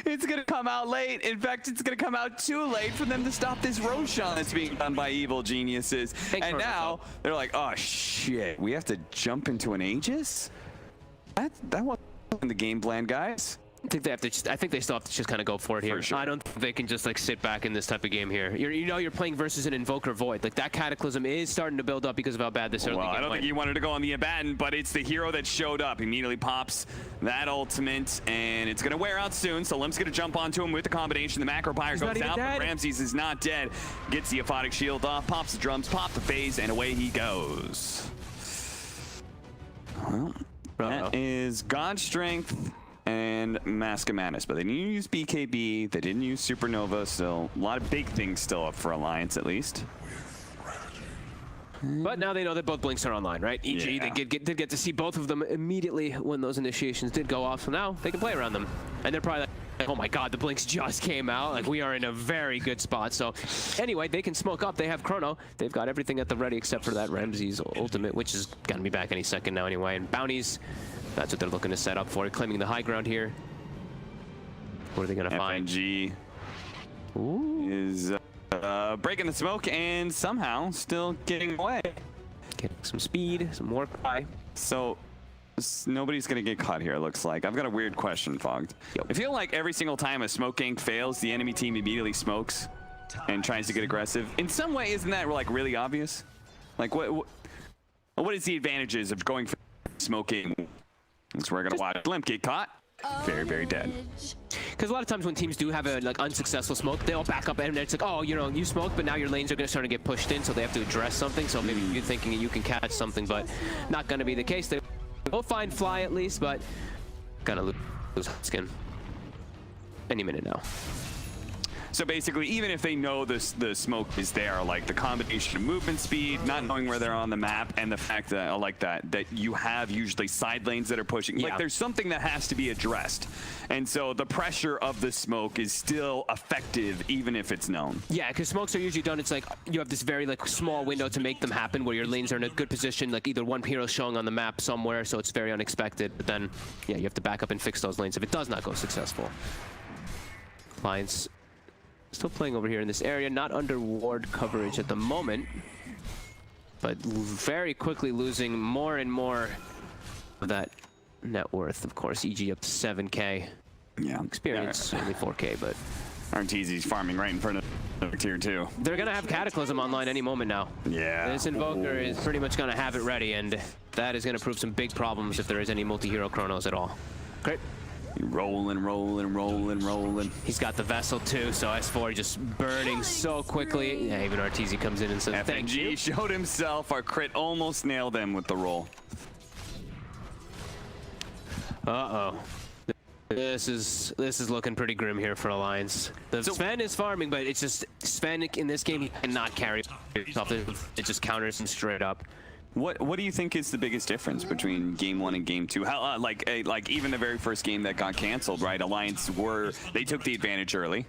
It's gonna come out late. In fact, it's gonna come out too late for them to stop this Roshan that's being done by Evil Geniuses. And now they're like, oh shit, we have to jump into an Aegis? That wasn't in the game plan, guys. I think they have to. I think they still have to just kind of go for it here. For sure. I don't think they can just like sit back in this type of game here. You're playing versus an Invoker Void. Like that Cataclysm is starting to build up because of how bad this early game Well, I don't think he wanted to go on the Abaddon, but it's the hero that showed up. Immediately pops that ultimate, and it's going to wear out soon. So Limp's going to jump onto him with the combination. The Macro Pyre goes down, but Ramses is not dead. Gets the Aphotic Shield off, pops the drums, pop the phase, and away he goes. Well, that is God Strength and Mask of Madness, but they didn't use BKB, they didn't use Supernova, so a lot of big things still up for Alliance at least. But now they know that both blinks are online, right? E.g., Yeah. they did get to see both of them immediately when those initiations did go off, so now they can play around them. And they're probably like, oh my god, the blinks just came out. Like, we are in a very good spot. So anyway, they can smoke up. They have Chrono. They've got everything at the ready except for that Ramses ultimate, which is going to be back any second now anyway. And bounties, that's what they're looking to set up for, claiming the high ground here. What are they going to find? FNG is breaking the smoke and somehow still getting away. Getting some speed, some more high. So nobody's going to get caught here, it looks like. I've got a weird question, Fogged. I feel like every single time a smoke gank fails, the enemy team immediately smokes and tries to get aggressive. In some way, isn't that like really obvious? Like what is the advantages of going for smoking? That's where we're going to watch Limp get caught. Very, very dead. Because a lot of times when teams do have a like unsuccessful smoke, they'll back up and it's like, oh, you know, you smoked, but now your lanes are going to start to get pushed in, so they have to address something. So maybe you're thinking you can catch something, but not going to be the case. They will find Fly at least, but gonna lose skin any minute now. So basically, even if they know the smoke is there, like the combination of movement speed, not knowing where they're on the map, and the fact that I like that you have usually side lanes that are pushing, like there's something that has to be addressed, and so the pressure of the smoke is still effective even if it's known. Yeah, because smokes are usually done. It's like you have this very like small window to make them happen, where your lanes are in a good position, like either one hero showing on the map somewhere, so it's very unexpected. But then, yeah, you have to back up and fix those lanes if it does not go successful. Lions still playing over here in this area, not under ward coverage at the moment, but very quickly losing more and more of that net worth. Of course, EG up to 7K. Yeah. Experience, only 4K, but... RTZ's farming right in front of tier 2. They're going to have Cataclysm online any moment now. Yeah. This Invoker is pretty much going to have it ready, and that is going to prove some big problems if there is any multi-hero Chronos at all. Great. Rolling, rolling, rolling, rolling. He's got the vessel too, so S4 just burning so quickly. Yeah, even RTZ comes in and says, thank you. FNG showed himself. Our crit almost nailed him with the roll. Uh-oh. This is looking pretty grim here for Alliance. The Sven is farming, but it's just Sven in this game, he cannot carry himself. It just counters him straight up. What do you think is the biggest difference between game 1 and game 2? How like even the very first game that got canceled, right? Alliance they took the advantage early.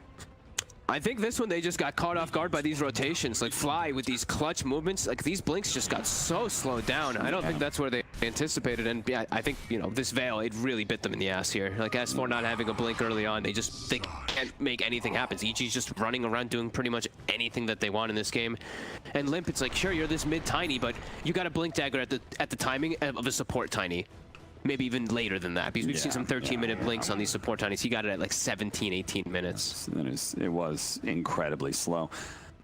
I think this one they just got caught off guard by these rotations. Like Fly with these clutch movements, like these blinks just got so slowed down. I don't think that's where they anticipated, and yeah, I think, you know, this Veil, it really bit them in the ass here. Like S4 not having a blink early on, they can't make anything happen. EG's just running around doing pretty much anything that they want in this game. And Limp, it's like, sure, you're this mid tiny, but you got a blink dagger at the timing of a support tiny. Maybe even later than that, because we've seen some 13-minute blinks on these support tinies. He got it at like 17, 18 minutes. It was incredibly slow.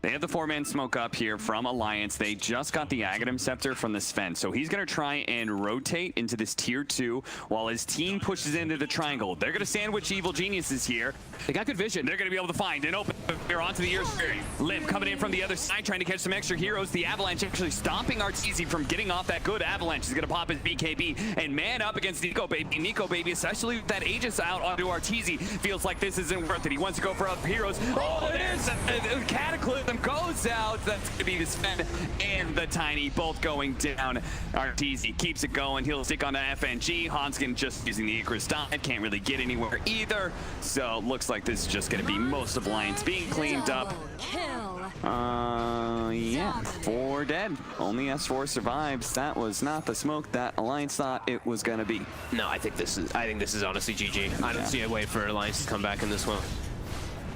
They have the 4-man smoke up here from Alliance. They just got the Aghanim Scepter from the Sven, so he's going to try and rotate into this tier 2 while his team pushes into the triangle. They're going to sandwich Evil Geniuses here. They got good vision. They're going to be able to find an open here onto the Earth Spirit. Limp coming in from the other side, trying to catch some extra heroes. The Avalanche actually stopping RTZ from getting off that good Avalanche. He's going to pop his BKB and man up against Nico Baby. Nico Baby, especially with that Aegis out onto RTZ, feels like this isn't worth it. He wants to go for other heroes. Oh, it is! Cataclysm goes out. That's going to be the Sven and the Tiny both going down. RTZ keeps it going. He'll stick on the FNG. Hanskin just using the Icarus dive. Can't really get anywhere either. So looks like this is just going to be most of Alliance being cleaned up. Yeah, 4 dead. Only S4 survives. That was not the smoke that Alliance thought it was going to be. No, I think this is honestly GG. I don't see a way for Alliance to come back in this one.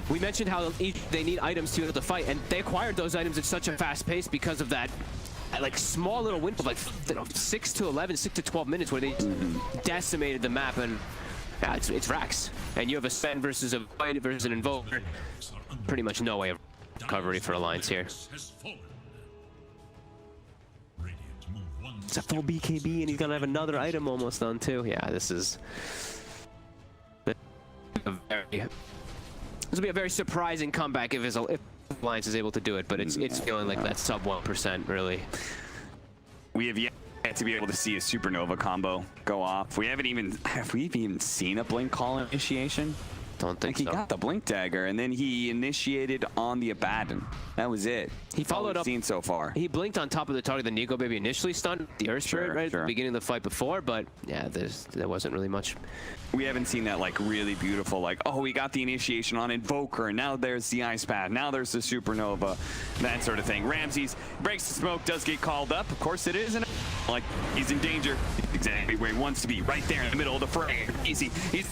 We mentioned how they need items to be able to fight, and they acquired those items at such a fast pace because of that like small little window, like 6 to 11, 6 to 12 minutes where they decimated the map, and yeah, it's Rax. And you have a Sven versus a Void versus an Invoker. Pretty much no way of recovery for Alliance here. It's a full BKB, and he's gonna have another item almost done too. Yeah, this will be a very surprising comeback if Alliance is able to do it, but it's feeling like that sub 1% really. We have yet to be able to see a supernova combo go off. Have we even seen a blink call initiation? Don't think He so. got the blink dagger, and then he initiated on the Abaddon. That was it. He followed up. Seen so far. He blinked on top of the target that Nico Baby initially stunned the Earth Spirit right at the beginning of the fight before, but yeah, there wasn't really much. We haven't seen that like really beautiful, like, oh, we got the initiation on Invoker, and now there's the Ice Path, now there's the Supernova, that sort of thing. Ramses breaks the smoke, does get called up. Of course it is, and like, he's in danger. Exactly where he wants to be, right there in the middle of the fray. Easy. He's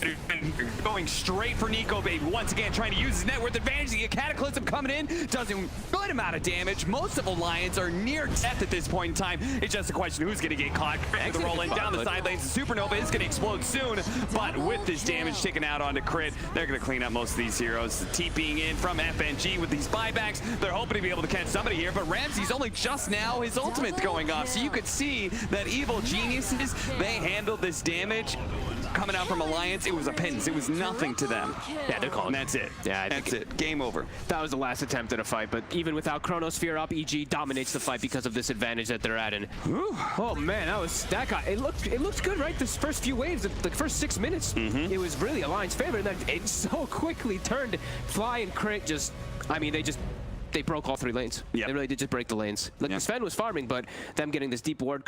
going straight for Nico Baby. Once again, trying to use his net worth advantage. The Cataclysm coming in, does a good amount of damage. Most of Alliance are near death at this point in time. It's just a question of who's going to get caught. The roll in down the side lanes. The Supernova is going to explode soon, but with this damage taken out onto Crit, they're going to clean up most of these heroes. The TPing in from FNG with these buybacks. They're hoping to be able to catch somebody here, but Ramsey's only just now his ultimate's going off, so you could see that evil geniuses, they handled this damage coming out from Alliance. It was a pittance. It was nothing to them. Yeah, they're calling. And that's it. Yeah, that's it. Game over. That was the last attempt at a fight, but even without Chronosphere up, EG dominates the fight because of this advantage that they're at. And oh man, that guy. It looked good, right? This first few waves, the first 6 minutes, it was really Alliance favor, and then it so quickly turned. Fly and Crit just, I mean, they broke all 3 lanes. Yep. They really did just break the lanes. Like, Sven was farming, but them getting this deep ward